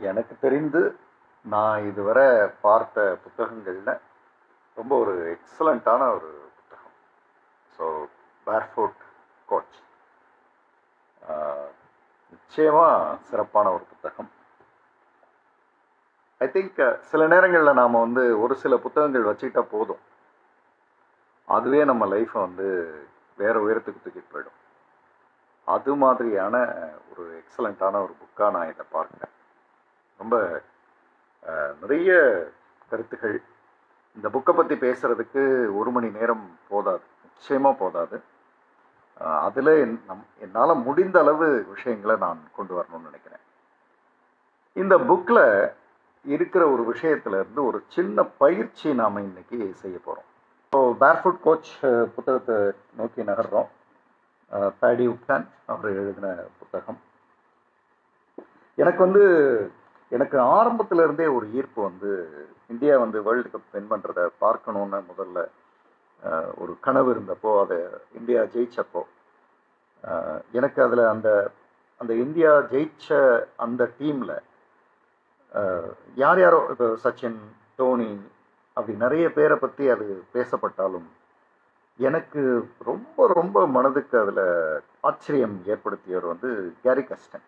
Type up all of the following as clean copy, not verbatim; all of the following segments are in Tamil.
எனக்கு தெரிந்து நான் இதுவரை பார்த்த புத்தகங்கள்ல ரொம்ப ஒரு எக்ஸலண்ட்டான ஒரு புத்தகம். ஸோ பேர்ஃபுட் கோச் நிச்சயமாக சிறப்பான ஒரு புத்தகம். ஐ திங்க் சில நேரங்களில் நாம் வந்து ஒரு சில புத்தகங்கள் வச்சுக்கிட்டா போதும், அதுவே நம்ம லைஃப்பை வந்து வேறு உயரத்துக்கு தூக்கிட்டு போயிடும். அது மாதிரியான ஒரு எக்ஸலண்ட்டான ஒரு புக்காக நான் இதை பார்க்குறேன். ரொம்ப நிறைய கருத்துகள். இந்த புக்கை பற்றி பேசுகிறதுக்கு 1 மணி நேரம் போதாது, நிச்சயமாக போதாது. அதில் என்னால் முடிந்த அளவு விஷயங்களை நான் கொண்டு வரணும்னு நினைக்கிறேன். இந்த புக்கில் இருக்கிற ஒரு விஷயத்துலேருந்து ஒரு சின்ன பயிற்சி நாம் இன்னைக்கு செய்ய போகிறோம். ஸோ பேர்ஃபுட் கோச் புத்தகத்தை நோக்கி நகர்றோம். பேடி உப்டன் அவர் எழுதின புத்தகம். எனக்கு ஆரம்பத்திலேருந்தே ஒரு ஈர்ப்பு வந்து இந்தியா வந்து வேர்ல்டு கப் வின் பண்ணுறதை பார்க்கணுன்னு முதல்ல ஒரு கனவு இருந்தப்போ, அதை இந்தியா ஜெயிச்சப்போ எனக்கு அதில் அந்த இந்தியா ஜெயிச்ச அந்த டீமில் யார் யாரோ இப்போ சச்சின், தோனி அப்படி நிறைய பேரை பற்றி அது பேசப்பட்டாலும் எனக்கு ரொம்ப ரொம்ப மனதுக்கு அதில் ஆச்சரியம் ஏற்படுத்தியவர் வந்து கேரி கஸ்டன்,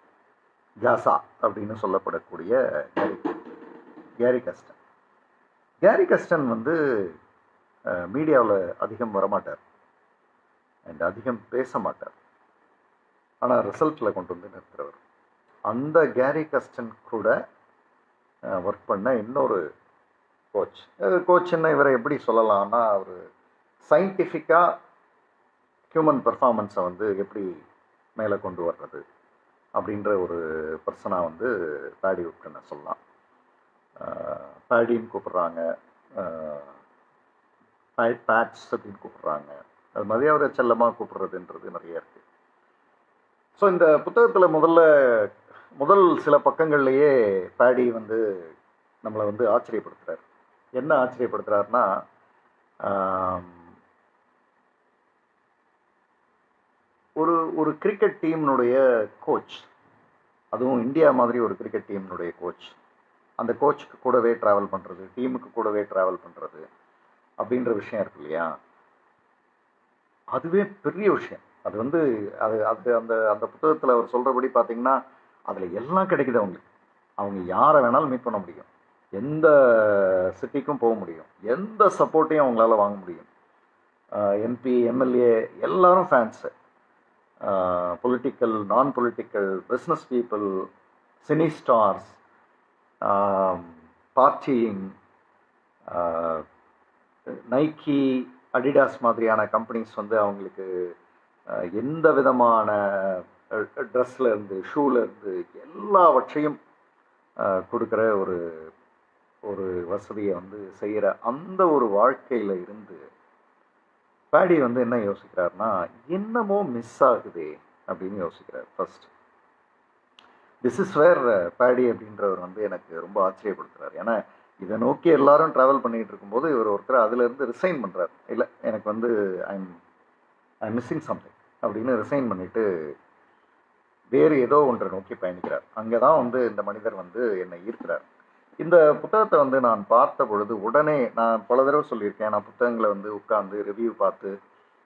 காசா அப்படின்னு சொல்லப்படக்கூடிய கேரி கஸ்டன். கேரி கஸ்டன் வந்து மீடியாவில் அதிகம் வரமாட்டார் அண்ட் அதிகம் பேச மாட்டார், ஆனால் ரிசல்ட்டில் கொண்டு வந்து நிறுத்துறவர். அந்த கேரி கஸ்டன் கூட ஒர்க் பண்ண இன்னொரு கோச்சுன்னு இவரை எப்படி சொல்லலாம்னா, அவர் சயின்டிஃபிக்காக ஹியூமன் பெர்ஃபார்மன்ஸை வந்து எப்படி மேலே கொண்டு வர்றது அப்படின்ற ஒரு பர்சனாக வந்து பேடி உப்டனை சொல்லலாம். பேடின்னு கூப்பிட்றாங்க, பேட்ஸ் அப்படின்னு கூப்பிட்றாங்க. அது மாதிரி அவரை செல்லமாக கூப்பிட்றதுன்றது நிறைய இருக்குது. ஸோ இந்த புத்தகத்தில் முதல் சில பக்கங்கள்லேயே பேடி வந்து நம்மளை வந்து ஆச்சரியப்படுத்துகிறார். என்ன ஆச்சரியப்படுத்துகிறாருன்னா, ஒரு கிரிக்கெட் டீம்னுடைய கோச், அதுவும் இந்தியா மாதிரி ஒரு கிரிக்கெட் டீம்னுடைய கோச், அந்த கோச்சுக்கு கூடவே ட்ராவல் பண்ணுறது, டீமுக்கு கூடவே ட்ராவல் பண்ணுறது அப்படின்ற விஷயம் இருக்கு இல்லையா, அதுவே பெரிய விஷயம். அது வந்து அந்த அந்த புத்தகத்தில் அவர் சொல்கிறபடி பார்த்தீங்கன்னா அதில் எல்லாம் கிடைக்குது. அவங்க யாரை வேணாலும் மீட் பண்ண முடியும், எந்த சிட்டிக்கும் போக முடியும், எந்த சப்போர்ட்டையும் அவங்களால வாங்க முடியும். எம்பி, எம்எல்ஏ எல்லாரும் ஃபேன்ஸு, பொலிட்டிக்கல், நான் political, business people, cine stars, partying, Nike, Adidas மாதிரியான கம்பெனிஸ் வந்து அவங்களுக்கு எந்த விதமான ட்ரெஸ்லேருந்து ஷூலேருந்து எல்லாவற்றையும் கொடுக்குற ஒரு வசதியை வந்து செய்கிற அந்த ஒரு வாழ்க்கையில் இருந்து பேடி வந்து என்ன யோசிக்கிறாருன்னா, என்னமோ மிஸ் ஆகுதே அப்படின்னு யோசிக்கிறார். First this is where Bedi அப்படின்றவர் வந்து எனக்கு ரொம்ப ஆச்சரியப்படுத்துறாரு. ஏன்னா இதை நோக்கி எல்லாரும் ட்ராவல் பண்ணிகிட்டு இருக்கும்போது இவர் ஒருத்தர் அதுலேருந்து ரிசைன் பண்ணுறார். இல்லை, எனக்கு வந்து ஐம் மிஸ்ஸிங் சம்திங் அப்படின்னு ரிசைன் பண்ணிவிட்டு வேறு ஏதோ ஒன்றை நோக்கி பயணிக்கிறார். அங்கே தான் வந்து இந்த மனிதர் வந்து என்னை ஈர்க்கிறார். இந்த புத்தகத்தை வந்து நான் பார்த்த பொழுது உடனே, நான் பல தடவை சொல்லியிருக்கேன், நான் புத்தகங்களை வந்து உட்காந்து ரிவ்யூ பார்த்து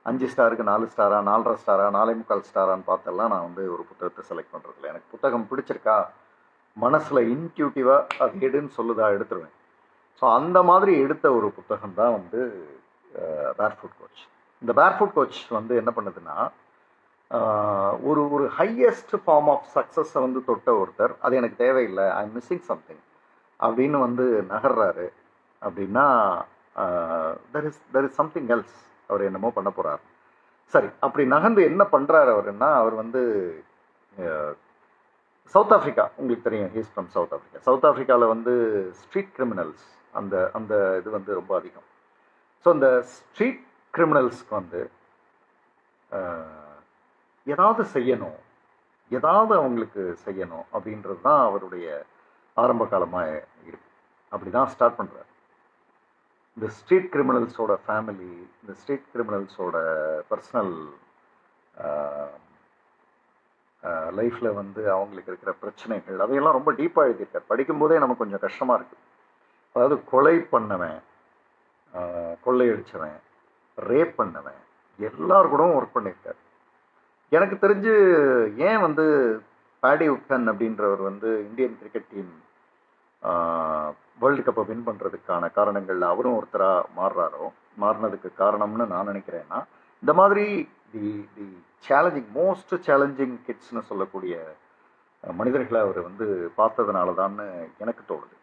5 ஸ்டாருக்கு 4 ஸ்டாரா, 4.5 ஸ்டாரா, 4.25 ஸ்டாரான்னு பார்த்தெல்லாம் நான் வந்து ஒரு புத்தகத்தை செலக்ட் பண்ணுறதில்ல. எனக்கு புத்தகம் பிடிச்சிருக்கா, மனசில் இன்ட்யூட்டிவாக அது எடுன்னு சொல்லுதா எடுத்துருவேன். ஸோ அந்த மாதிரி எடுத்த ஒரு புத்தகம் தான் வந்து பேர்ஃபுட் கோச். இந்த பேர்ஃபுட் கோச் வந்து என்ன பண்ணுதுன்னா, ஒரு ஹையஸ்ட் ஃபார்ம் ஆஃப் சக்ஸஸை வந்து தொட்ட ஒருத்தர், அது எனக்கு தேவையில்லை, ஐ எம் மிஸ்ஸிங் சம்திங் அப்படின்னு வந்து நகர்றாரு அப்படின்னா தெர் இஸ் சம்திங் எல்ஸ். அவர் என்னமோ பண்ண போகிறார். சரி, அப்படி நகர்ந்து என்ன பண்ணுறாரு அவருன்னா, அவர் வந்து சவுத் ஆஃப்ரிக்கா, உங்களுக்கு தெரியும், he's from South Africa. South ஆஃப்ரிக்காவில் வந்து ஸ்ட்ரீட் கிரிமினல்ஸ் அந்த இது வந்து ரொம்ப அதிகம். ஸோ இந்த ஸ்ட்ரீட் கிரிமினல்ஸ்க்கு வந்து ஏதாவது செய்யணும், ஏதாவது அவங்களுக்கு செய்யணும் அப்படின்றது தான் அவருடைய ஆரம்ப காலமாக இருக்கு. அப்படி தான் ஸ்டார்ட் பண்ணுறார். இந்த ஸ்ட்ரீட் கிரிமினல்ஸோட ஃபேமிலி, இந்த ஸ்ட்ரீட் கிரிமினல்ஸோட பர்சனல் லைஃப்பில் வந்து அவங்களுக்கு இருக்கிற பிரச்சனைகள் அதையெல்லாம் ரொம்ப டீப்பாக எழுதியிருக்கார். படிக்கும்போதே நமக்கு கொஞ்சம் கஷ்டமாக இருக்குது. அதாவது கொலை பண்ணவன், கொள்ளையடிச்சவன், ரேப் பண்ணவன் எல்லார் கூடவும் ஒர்க் பண்ணியிருக்கார். எனக்கு தெரிஞ்சு ஏன் வந்து பேடி உப்டன் அப்படின்றவர் வந்து இந்தியன் கிரிக்கெட் டீம் வேர்ல்டு கப்பை வின் பண்ணுறதுக்கான காரணங்களில் அவரும் ஒருத்தராக மாறினதுக்கு காரணம்னு நான் நினைக்கிறேன்னா, இந்த மாதிரி தி தி மோஸ்ட் சேலஞ்சிங் கிட்ஸ்னு சொல்லக்கூடிய மனிதர்களை அவர் வந்து பார்த்ததுனால தான்னு எனக்கு தோணுது.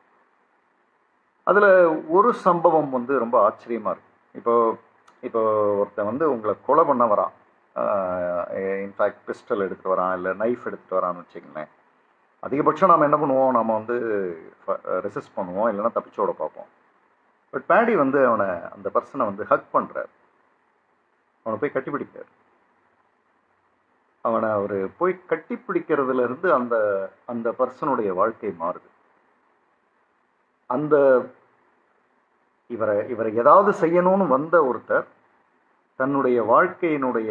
அதில் ஒரு சம்பவம் வந்து ரொம்ப ஆச்சரியமாக இருக்குது. இப்போ ஒருத்தன் வந்து உங்களை கொலை பண்ண வரான், இன்ஃபேக்ட் பிஸ்டல் எடுத்துகிட்டு வரான், இல்லை நைஃப் எடுத்துகிட்டு வரான்னு வச்சுக்கங்களேன். அதிகபட்சம் நாம் என்ன பண்ணுவோம், நம்ம வந்து ரெசிஸ்ட் பண்ணுவோம், இல்லைன்னா தப்பிச்சோட பார்ப்போம். பட் பேடி வந்து அந்த பர்சனை வந்து ஹக் பண்ணுறார், அவனை போய் கட்டிப்பிடிக்கிறார். அவர் போய் கட்டி பிடிக்கிறதுலேருந்து அந்த பர்சனுடைய வாழ்க்கை மாறுது. இவரை ஏதாவது செய்யணும்னு வந்த ஒருத்தர் தன்னுடைய வாழ்க்கையினுடைய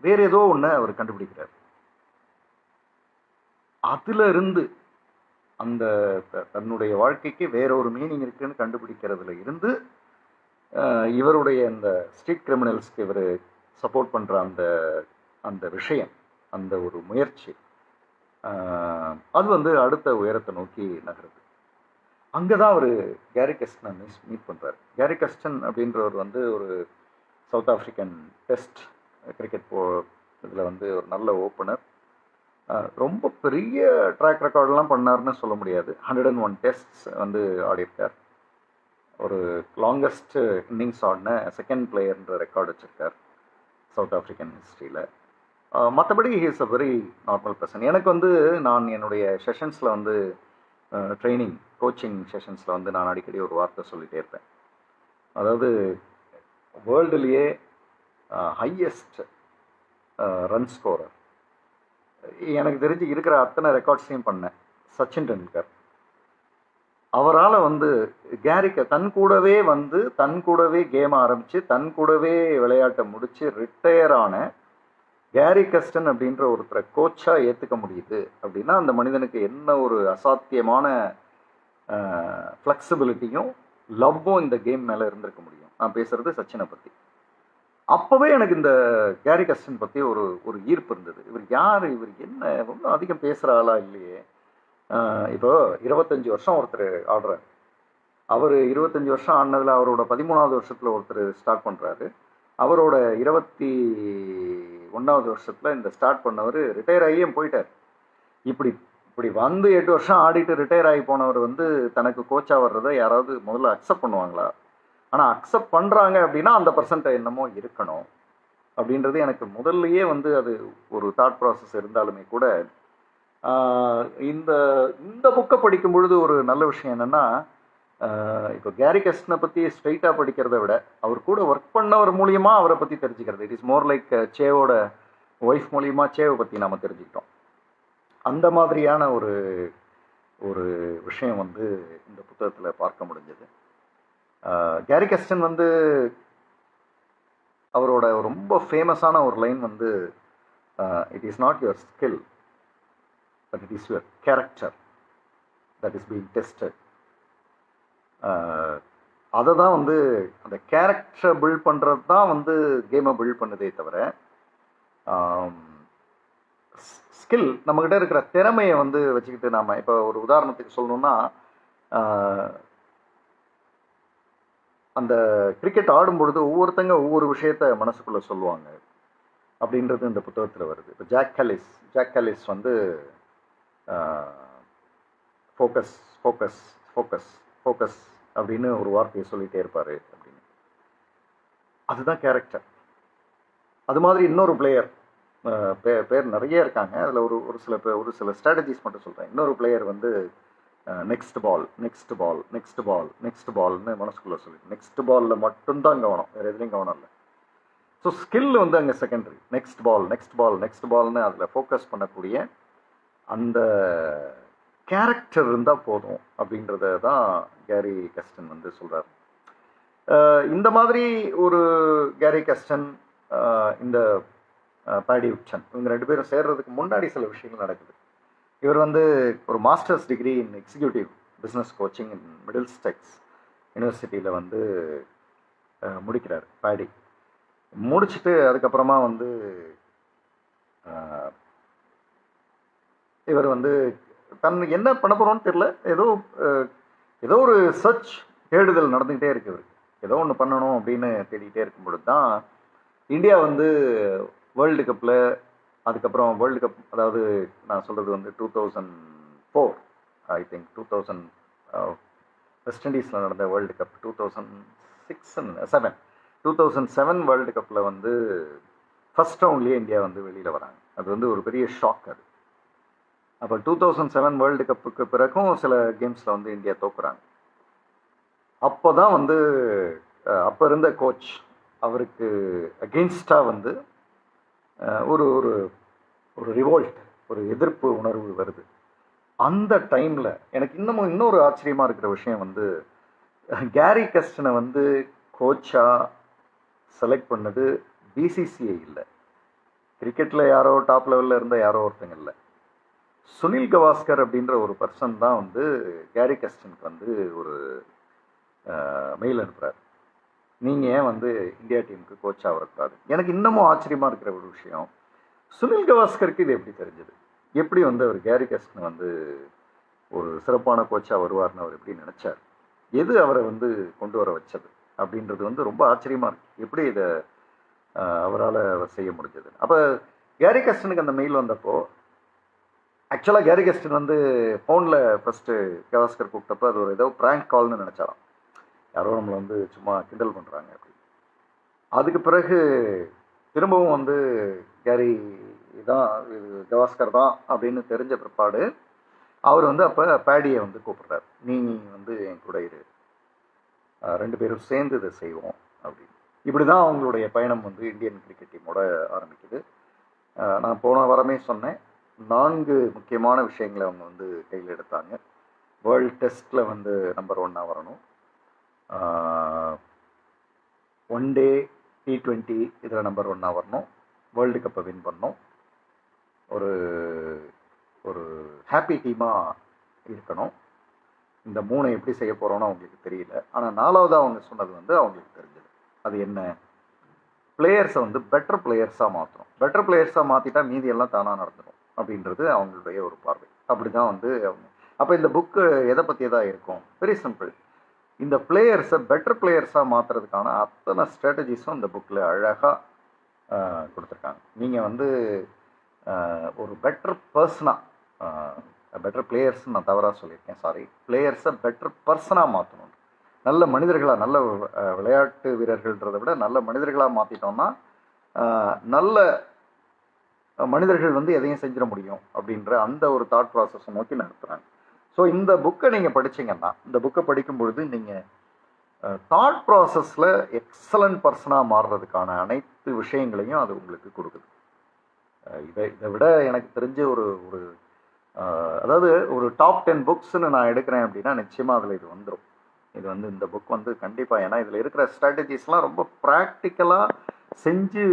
வேற ஏதோ ஒன்று அவர் கண்டுபிடிக்கிறார். அதுல இருந்து அந்த தன்னுடைய வாழ்க்கைக்கு வேற ஒரு மீனிங் இருக்குன்னு கண்டுபிடிக்கிறதுல இருந்து இவருடைய அந்த ஸ்ட்ரீட் கிரிமினல்ஸ்க்கு இவர் சப்போர்ட் பண்ற அந்த விஷயம், அந்த ஒரு முயற்சி, அது வந்து அடுத்த உயரத்தை நோக்கி நகருது. அங்கதான் அவர் கேரி கஸ்டனை மீட் பண்றாரு. கேரி கஸ்டன் அப்படின்றவர் வந்து ஒரு சவுத் ஆப்பிரிக்கன் டெஸ்ட் கிரிக்கெட் இதில் வந்து ஒரு நல்ல ஓப்பனர். ரொம்ப பெரிய ட்ராக் ரெக்கார்டெலாம் பண்ணார்னு சொல்ல முடியாது. 101 டெஸ்ட்ஸ் வந்து ஆடியிருக்கார். ஒரு லாங்கஸ்ட் இன்னிங்ஸ் ஆடின செகண்ட் பிளேயர்ன்ற ரெக்கார்டு வச்சுருக்கார் சவுத் ஆஃப்ரிக்கன் ஹிஸ்ட்ரியில். மற்றபடி he is a very normal person. எனக்கு வந்து நான் என்னுடைய செஷன்ஸில் வந்து ட்ரைனிங் கோச்சிங் செஷன்ஸில் வந்து நான் அடிக்கடி ஒரு வார்த்தை சொல்லிகிட்டே இருப்பேன். அதாவது வேர்ல்டுலேயே ஹையஸ்ட் ரன் ஸ்கோரர் எனக்கு தெரிஞ்சு இருக்கிற அத்தனை ரெக்கார்ட்ஸையும் பண்ணேன் சச்சின் டெண்டுல்கர். அவரால் வந்து கேரிக்க தன் கூடவே கேம் ஆரம்பித்து தன் கூடவே விளையாட்டை முடித்து ரிட்டையர் ஆன கேரி கஸ்டன் அப்படின்ற ஒருத்தரை கோச்சாக ஏற்றுக்க முடியுது அப்படின்னா அந்த மனிதனுக்கு என்ன ஒரு அசாத்தியமான ஃப்ளெக்சிபிலிட்டியும் லவ்வும் இந்த கேம் மேலே இருந்திருக்க முடியும். நான் பேசுகிறது சச்சினை பற்றி. அப்போவே எனக்கு இந்த கேரி கஸ்டன் பற்றி ஒரு ஈர்ப்பு இருந்தது. இவர் யார், இவர் என்ன, ரொம்ப அதிகம் பேசுகிற ஆளா இல்லையே. இப்போ 25 வருஷம் ஒருத்தர் ஆடுறாரு. அவர் 25 வருஷம் ஆடினதில் அவரோட 13வது வருஷத்தில் ஒருத்தர் ஸ்டார்ட் பண்ணுறாரு. அவரோட 21வது வருஷத்தில் இந்த ஸ்டார்ட் பண்ணவர் ரிட்டையர் ஆகியும் போயிட்டார். இப்படி வந்து 8 வருஷம் ஆடிட்டு ரிட்டையர் ஆகி போனவர் வந்து தனக்கு கோச்சாக வர்றதை யாராவது முதல்ல அக்செப்ட் பண்ணுவாங்களா? ஆனால் அக்செப்ட் பண்ணுறாங்க அப்படின்னா அந்த பர்சன்ட் என்னமோ இருக்கணும் அப்படின்றது எனக்கு முதல்லையே வந்து அது ஒரு தாட் ப்ராசஸ் இருந்தாலுமே கூட இந்த புக்கை படிக்கும் பொழுது ஒரு நல்ல விஷயம் என்னென்னா, இப்போ கேரி கஸ்டனை பற்றி ஸ்ட்ரைட்டாக படிக்கிறத விட அவர் கூட ஒர்க் பண்ணவர் மூலியமாக அவரை பற்றி தெரிஞ்சுக்கிறது. இட் இஸ் மோர் லைக் சேவோட ஒய்ஃப் மூலியமாக சேவை பற்றி நாம் தெரிஞ்சுக்கிட்டோம். அந்த மாதிரியான ஒரு விஷயம் வந்து இந்த புத்தகத்தில் பார்க்க முடிஞ்சது. கேரி கஸ்டன் வந்து அவரோட ரொம்ப ஃபேமஸான ஒரு லைன் வந்து it is not your skill but it is your character that is being tested. அதை தான் வந்து அந்த கேரக்டரை பில்ட் பண்ணுறது தான் வந்து கேமை பில்ட் பண்ணுதே தவிர ஸ்கில் நம்மக்கிட்ட இருக்கிற திறமையை வந்து வச்சுக்கிட்டு நாம் இப்போ ஒரு உதாரணத்துக்கு சொல்லணும்னா அந்த கிரிக்கெட் ஆடும் பொழுது ஒவ்வொருத்தங்க ஒவ்வொரு விஷயத்த மனசுக்குள்ளே சொல்லுவாங்க அப்படின்றது இந்த புத்தகத்தில் வருது. இப்போ ஜாக் கலிஸ் வந்து ஃபோக்கஸ் ஃபோக்கஸ் ஃபோக்கஸ் ஃபோக்கஸ் அப்படின்னு ஒரு வார்த்தையை சொல்லிகிட்டே இருப்பார் அப்படின்னு. அதுதான் கேரக்டர். அது மாதிரி இன்னொரு பிளேயர் பேர் நிறைய இருக்காங்க. அதில் ஒரு சில ஸ்ட்ராட்டஜிஸ் மட்டும் சொல்கிறேன். இன்னொரு பிளேயர் வந்து next ball next ball next ball next பால்னு மனசுக்குள்ளே சொல்லி நெக்ஸ்ட் பாலில் மட்டும்தான் கவனம், வேறு எதுலேயும் கவனம் இல்லை. ஸோ ஸ்கில் வந்து அங்கே secondary. Next ball next ball next பால்னு அதில் ஃபோக்கஸ் பண்ணக்கூடிய அந்த கேரக்டர் இருந்தால் போதும் அப்படின்றத தான் கேரி கஸ்டன் வந்து சொல்கிறார். இந்த மாதிரி ஒரு கேரி கஸ்டன் இந்த பேடி உட்சன், இவங்க 2 பேரும் சேர்றதுக்கு முன்னாடி சில விஷயங்கள் நடக்குது. இவர் வந்து ஒரு masters degree in executive business coaching in Middlesex யூனிவர்சிட்டியில் வந்து முடிக்கிறார் பேடி. முடிச்சுட்டு அதுக்கப்புறமா வந்து இவர் வந்து தன் என்ன பண்ண போகிறோன்னு தெரியல, ஏதோ ஒரு சர்ச் தேடுதல் நடந்துக்கிட்டே இருக்கு இவருக்கு. ஏதோ ஒன்று பண்ணணும் அப்படின்னு தேடிக்கிட்டே இருக்கும் பொழுது தான் இந்தியா வந்து வேர்ல்டு கப்பில், அதுக்கப்புறம் வேர்ல்டு கப், அதாவது நான் சொல்கிறது வந்து 2004 ஐ திங்க் 2000 வெஸ்ட் இண்டீஸில் நடந்த வேர்ல்டு கப் 2007 வேர்ல்டு கப்பில் வந்து ஃபர்ஸ்ட் ரவுண்ட்லேயே இந்தியா வந்து வெளியில் வராங்க. அது வந்து ஒரு பெரிய ஷாக் அது. அப்போ 2007 வேர்ல்டு கப்புக்கு பிறகும் சில கேம்ஸில் வந்து இந்தியா தோக்குறாங்க. அப்போ தான் வந்து அப்போ இருந்த கோச் அவருக்கு அகெயின்ஸ்டாக வந்து ஒரு ஒரு ஒரு ரிவோல்ட், ஒரு எதிர்ப்பு உணர்வு வருது. அந்த டைமில் எனக்கு இன்னொரு ஆச்சரியமாக இருக்கிற விஷயம் வந்து கேரி கஸ்டனை வந்து கோச்சாக செலக்ட் பண்ணது பிசிசிஐ இல்லை, கிரிக்கெட்டில் யாரோ டாப் லெவலில் இருந்த யாரோ ஒருத்தங்க இல்லை, சுனில் கவாஸ்கர் அப்படின்ற ஒரு பர்சன் தான் வந்து கேரி கஸ்டனுக்கு வந்து ஒரு மெயில் அனுப்புகிறார், நீங்கள் ஏன் வந்து இந்தியா டீமுக்கு கோச்சாக வரக்கூடாது. எனக்கு இன்னமும் ஆச்சரியமாக இருக்கிற ஒரு விஷயம், சுனில் கவாஸ்கருக்கு இது எப்படி தெரிஞ்சது, எப்படி வந்து அவர் கேரி கஸ்டன் வந்து ஒரு சிறப்பான கோச்சாக வருவார்னு அவர் எப்படி நினச்சார், எது அவரை வந்து கொண்டு வர வச்சது அப்படின்றது வந்து ரொம்ப ஆச்சரியமாக இருக்குது. எப்படி இதை அவரால் செய்ய முடிஞ்சது. அப்போ கேரி கஸ்டனுக்கு அந்த மெயில் வந்தப்போ ஆக்சுவலாக கேரி கஸ்டன் வந்து ஃபோனில் ஃபஸ்ட்டு கவாஸ்கர் கூப்பிட்டப்போ அது ஒரு ஏதோ ப்ராங்க் கால்னு நினச்சாராம், யாரோ நம்மளை வந்து சும்மா கிண்டல் பண்ணுறாங்க அப்படி. அதுக்கு பிறகு திரும்பவும் வந்து கேரி தான், இது கவாஸ்கர் தான் அப்படின்னு தெரிஞ்ச பிற்பாடு அவர் வந்து அப்போ பேடியை வந்து கூப்பிட்றாரு, நீ வந்து என் கூட இரு, 2 பேரும் சேர்ந்து இதை செய்வோம் அப்படின்னு. இப்படி தான் அவங்களுடைய பயணம் வந்து இந்தியன் கிரிக்கெட் டீமோட ஆரம்பிக்குது. நான் போன வாரமே சொன்னேன், 4 முக்கியமான விஷயங்களை அவங்க வந்து கையில் எடுத்தாங்க. வேர்ல்டு டெஸ்ட்டில் வந்து நம்பர் 1 வரணும், ஒன் டே T20 இதில் நம்பர் 1 வரணும், வேர்ல்டு கப்பை வின் பண்ணணும், ஒரு ஒரு ஹாப்பி டீமாக இருக்கணும். இந்த 3 எப்படி செய்ய போகிறோன்னு அவங்களுக்கு தெரியல. ஆனால் 4வது அவங்க சொன்னது வந்து அவங்களுக்கு தெரிஞ்சது. அது என்ன, பிளேயர்ஸை வந்து பெட்டர் பிளேயர்ஸாக மாற்றணும், பெட்டர் பிளேயர்ஸாக மாற்றிட்டா மீதியெல்லாம் தானாக நடந்துடும் அப்படின்றது அவங்களுடைய ஒரு பார்வை. அப்படி தான் வந்து அவங்க. அப்போ இந்த புக்கு எதை பற்றியதாக இருக்கும், வெரி சிம்பிள், இந்த பிளேயர்ஸை பெட்டர் பிளேயர்ஸாக மாற்றுறதுக்கான அத்தனை ஸ்ட்ராட்டஜிஸும் இந்த புக்கில் அழகாக கொடுத்துருக்காங்க. நீங்கள் வந்து ஒரு பெட்டர் பர்சனாக, பெட்டர் பிளேயர்ஸ்ன்னு நான் தவறாக சொல்லியிருக்கேன், சாரி, பிளேயர்ஸை பெட்டர் பர்சனாக மாற்றணும், நல்ல மனிதர்களாக, நல்ல விளையாட்டு வீரர்கள்ன்றதை விட நல்ல மனிதர்களாக மாற்றிட்டோம்னா நல்ல மனிதர்கள் வந்து எதையும் செஞ்சிட முடியும் அப்படின்ற அந்த ஒரு தாட் ப்ராசஸை நோக்கி நடத்துகிறாங்க. ஸோ இந்த புக்கை நீங்கள் படிச்சிங்கன்னா, இந்த புக்கை படிக்கும் பொழுது நீங்கள் தாட் ப்ராசஸில் எக்ஸலண்ட் பர்சனாக மாறுறதுக்கான அனைத்து விஷயங்களையும் அது உங்களுக்கு கொடுக்குது. இதை விட எனக்கு தெரிஞ்ச ஒரு அதாவது ஒரு டாப் 10 புக்ஸ்ன்னு நான் எடுக்கிறேன் அப்படின்னா நிச்சயமாக அதில் இது வந்துடும். இது வந்து இந்த புக் வந்து கண்டிப்பாக, ஏன்னா இதில் இருக்கிற ஸ்ட்ராட்டஜிஸ்லாம் ரொம்ப ப்ராக்டிக்கலாக செஞ்சு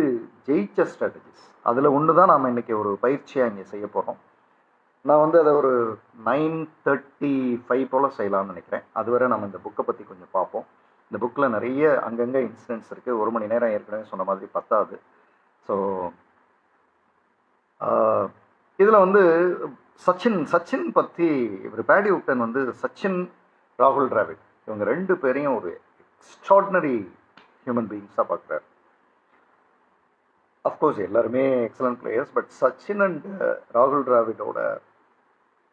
ஜெயிச்ச ஸ்ட்ராட்டஜிஸ். அதில் ஒன்று தான் நாம் இன்றைக்கி ஒரு பயிற்சியாக இங்கே செய்ய போகிறோம். நான் வந்து அதை ஒரு 9:35 போல் செய்யலாம்னு நினைக்கிறேன். அதுவரை நம்ம இந்த புக்கை பற்றி கொஞ்சம் பார்ப்போம். இந்த புக்கில் நிறைய அங்கங்கே இன்சிடென்ட்ஸ் இருக்குது. 1 மணி நேரம் ஏற்கனவே சொன்ன மாதிரி பத்தாது. ஸோ இதில் வந்து சச்சின் பற்றி இவர் பேடி உட்டன் வந்து சச்சின், ராகுல் டிராவிட் இவங்க 2 பேரையும் ஒரு எக்ஸ்ட்ராடினரி ஹியூமன் பீயிங்ஸாக பார்க்குறாரு. அஃப்கோர்ஸ் எல்லாருமே excellent players, but Sachin and ராகுல் டிராவிடோட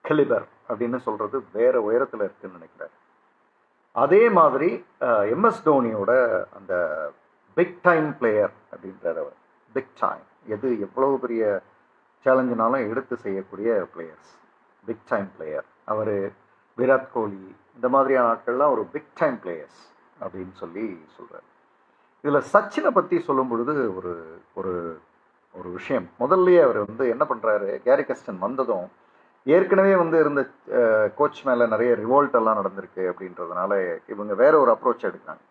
கலிபர் அப்படின்னு சொல்கிறது வேறு உயரத்தில் இருக்குதுன்னு நினைக்கிறார். அதே மாதிரி MS தோனியோட அந்த பிக் டைம் பிளேயர் அப்படின்றார் அவர். பிக் டைம், எவ்வளவு பெரிய சேலஞ்சுனாலும் எடுத்து செய்யக்கூடிய பிளேயர்ஸ், பிக் டைம் பிளேயர். அவர் விராட் கோலி இந்த மாதிரியான ஆட்கள்லாம் ஒரு பிக் டைம் பிளேயர்ஸ் அப்படின்னு சொல்கிறார். இதில் சச்சினை பற்றி சொல்லும் பொழுது ஒரு ஒரு ஒரு விஷயம், முதல்லையே அவர் வந்து என்ன பண்ணுறாரு, கேரி கஸ்டன் வந்ததும் ஏற்கனவே வந்து இருந்த கோச் மேலே நிறைய ரிவோல்ட் எல்லாம் நடந்திருக்கு அப்படின்றதுனால இவங்க வேற ஒரு அப்ரோச் எடுக்கிறாங்க.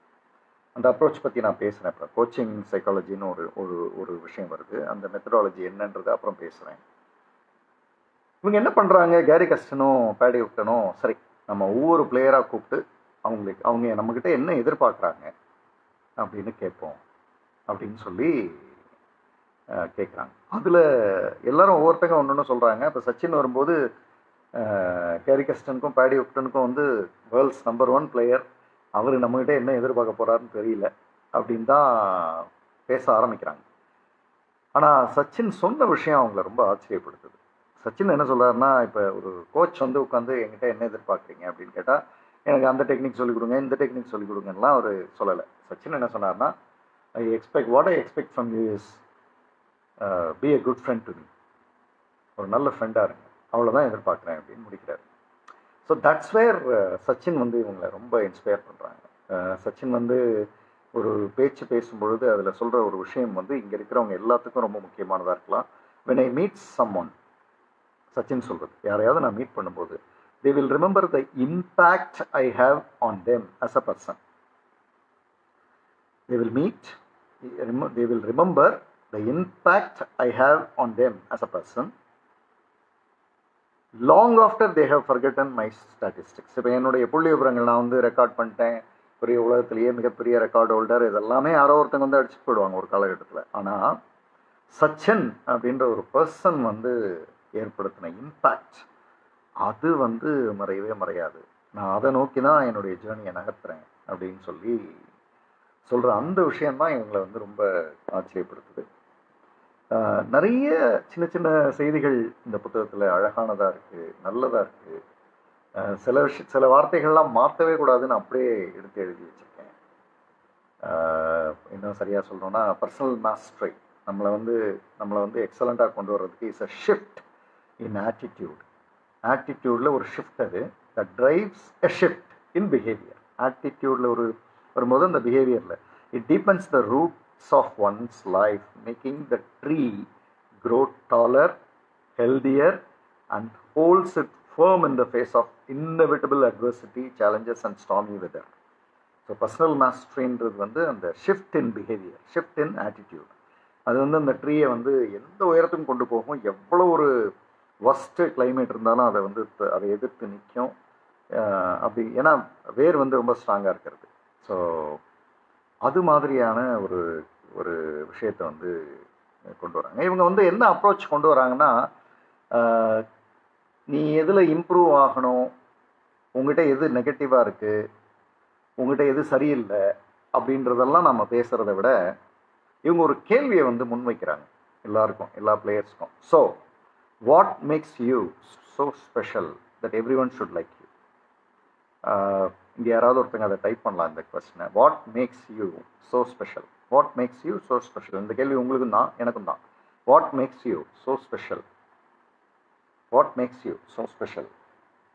அந்த அப்ரோச் பற்றி நான் பேசுகிறேன். இப்போ கோச்சிங் சைக்காலஜின்னு ஒரு ஒரு ஒரு விஷயம் வருது. அந்த மெத்தடாலஜி என்னன்றது அப்புறம் பேசுகிறேன். இவங்க என்ன பண்ணுறாங்க, கேரி கஸ்டனும் பேடி உப்டனும், சரி நம்ம ஒவ்வொரு பிளேயராக கூப்பிட்டு அவங்க நம்மக்கிட்ட என்ன எதிர்பார்க்குறாங்க அப்படின்னு கேட்போம் அப்படின்னு சொல்லி கேட்குறாங்க. அதில் எல்லாரும் ஒவ்வொருத்தங்க ஒன்று ஒன்று சொல்கிறாங்க. இப்போ சச்சின் வரும்போது கேரி கஸ்டனுக்கும் பேடி உப்டனுக்கும் வந்து வேர்ல்ட்ஸ் நம்பர் 1 பிளேயர், அவர் நம்மகிட்ட என்ன எதிர்பார்க்க போகிறாருன்னு தெரியல அப்படின்னு தான் பேச ஆரம்பிக்கிறாங்க. ஆனால் சச்சின் சொன்ன விஷயம் அவங்கள ரொம்ப ஆச்சரியப்படுத்துது. சச்சின் என்ன சொல்கிறாருன்னா, இப்போ ஒரு கோச் வந்து உட்காந்து என்கிட்ட என்ன எதிர்பார்க்குறீங்க அப்படின்னு கேட்டால், எனக்கு அந்த டெக்னிக் சொல்லிக் கொடுங்க, இந்த டெக்னிக் சொல்லிக் கொடுங்கலாம் அவர் சொல்லலை. சச்சின் என்ன சொன்னார்னா, what I expect from you is B a good friend to me. ஒரு நல்ல ஃப்ரெண்டாக இருங்க, அவ்வளோதான் எதிர்பார்க்குறேன் அப்படின்னு முடிக்கிறார். ஸோ தட்ஸ் வேர் சச்சின் வந்து இவங்களை ரொம்ப இன்ஸ்பயர் பண்ணுறாங்க. சச்சின் வந்து ஒரு பேச்சு பேசும்பொழுது அதில் சொல்கிற ஒரு விஷயம் வந்து இங்கே இருக்கிறவங்க எல்லாத்துக்கும் ரொம்ப முக்கியமானதாக இருக்கலாம். when I meet someone, Sachin சொல்கிறது, யாரையாவது நான் மீட் பண்ணும்போது, they will remember the impact I have on them as a person. They will remember the impact I have on them as a person long after they have forgotten my statistics. இப்போ என்னுடைய புள்ளி விவரங்கள் நான் வந்து ரெக்கார்ட் பண்ணிட்டேன், பெரிய உலகத்திலேயே மிகப்பெரிய ரெக்கார்டு ஹோல்டர், இதெல்லாமே யாரோ ஒருத்தங்க வந்து அடிச்சுட்டு போயிடுவாங்க ஒரு காலகட்டத்தில். ஆனால் சச்சின் அப்படின்ற ஒரு பர்சன் வந்து ஏற்படுத்தின இம்பேக்ட் அது வந்து மறையவே மறையாது. நான் அதை நோக்கி தான் என்னுடைய ஜேர்னியை நகர்த்துறேன் அப்படின்னு சொல்லி சொல்கிற அந்த விஷயந்தான் இவங்களை வந்து ரொம்ப ஆச்சரியப்படுத்துது. நிறைய சின்ன சின்ன செய்திகள் இந்த புத்தகத்தில் அழகானதாக இருக்குது, நல்லதாக இருக்குது. சில வார்த்தைகள்லாம் மாற்றவே கூடாதுன்னு அப்படியே எடுத்து எழுதி வச்சுருக்கேன். இன்னும் சரியாக சொல்கிறோன்னா, பர்சனல் மாஸ்டரி நம்மளை வந்து எக்ஸலண்ட்டாக கொண்டு வர்றதுக்கு is a shift in attitude. ஆட்டிடியூடில் ஒரு ஷிஃப்ட், அது that drives a shift in behaviour. ஆட்டிடியூடில் வரும்போது அந்த பிஹேவியரில் it deepens the roots of one's life, making the tree grow taller, healthier and holds it firm in the face of inevitable adversity, challenges and stormy weather. So personal மாஸ்டரின்றது வந்து அந்த shift in behaviour, shift in attitude. அது வந்து அந்த ட்ரீயை வந்து எந்த உயரத்துக்கும் கொண்டு போகும். எவ்வளோ ஒரு வஸ்ட்டு கிளைமேட் இருந்தாலும் அதை எதிர்த்து நிற்கும். அப்படி ஏன்னா வேர் வந்து ரொம்ப ஸ்ட்ராங்காக இருக்கிறது. ஸோ அது மாதிரியான ஒரு ஒரு விஷயத்தை வந்து கொண்டு வராங்க. இவங்க வந்து என்ன அப்ரோச் கொண்டு வராங்கன்னா, நீ எதில் இம்ப்ரூவ் ஆகணும், உங்ககிட்ட எது நெகட்டிவாக இருக்குது, உங்ககிட்ட எது சரியில்லை அப்படின்றதெல்லாம் நம்ம பேசுகிறத விட இவங்க ஒரு கேள்வியை வந்து முன்வைக்கிறாங்க எல்லாருக்கும், எல்லா பிளேயர்ஸ்க்கும். So what makes you so special that everyone should like you. இங்கே யாராவது ஒருத்தங்க அதை டைப் பண்ணலாம் இந்த கொஸ்டினை. What makes you so special, what makes you so special. இந்த கேள்வி உங்களுக்கும் தான் எனக்கும் தான். What makes you so special, what makes you so special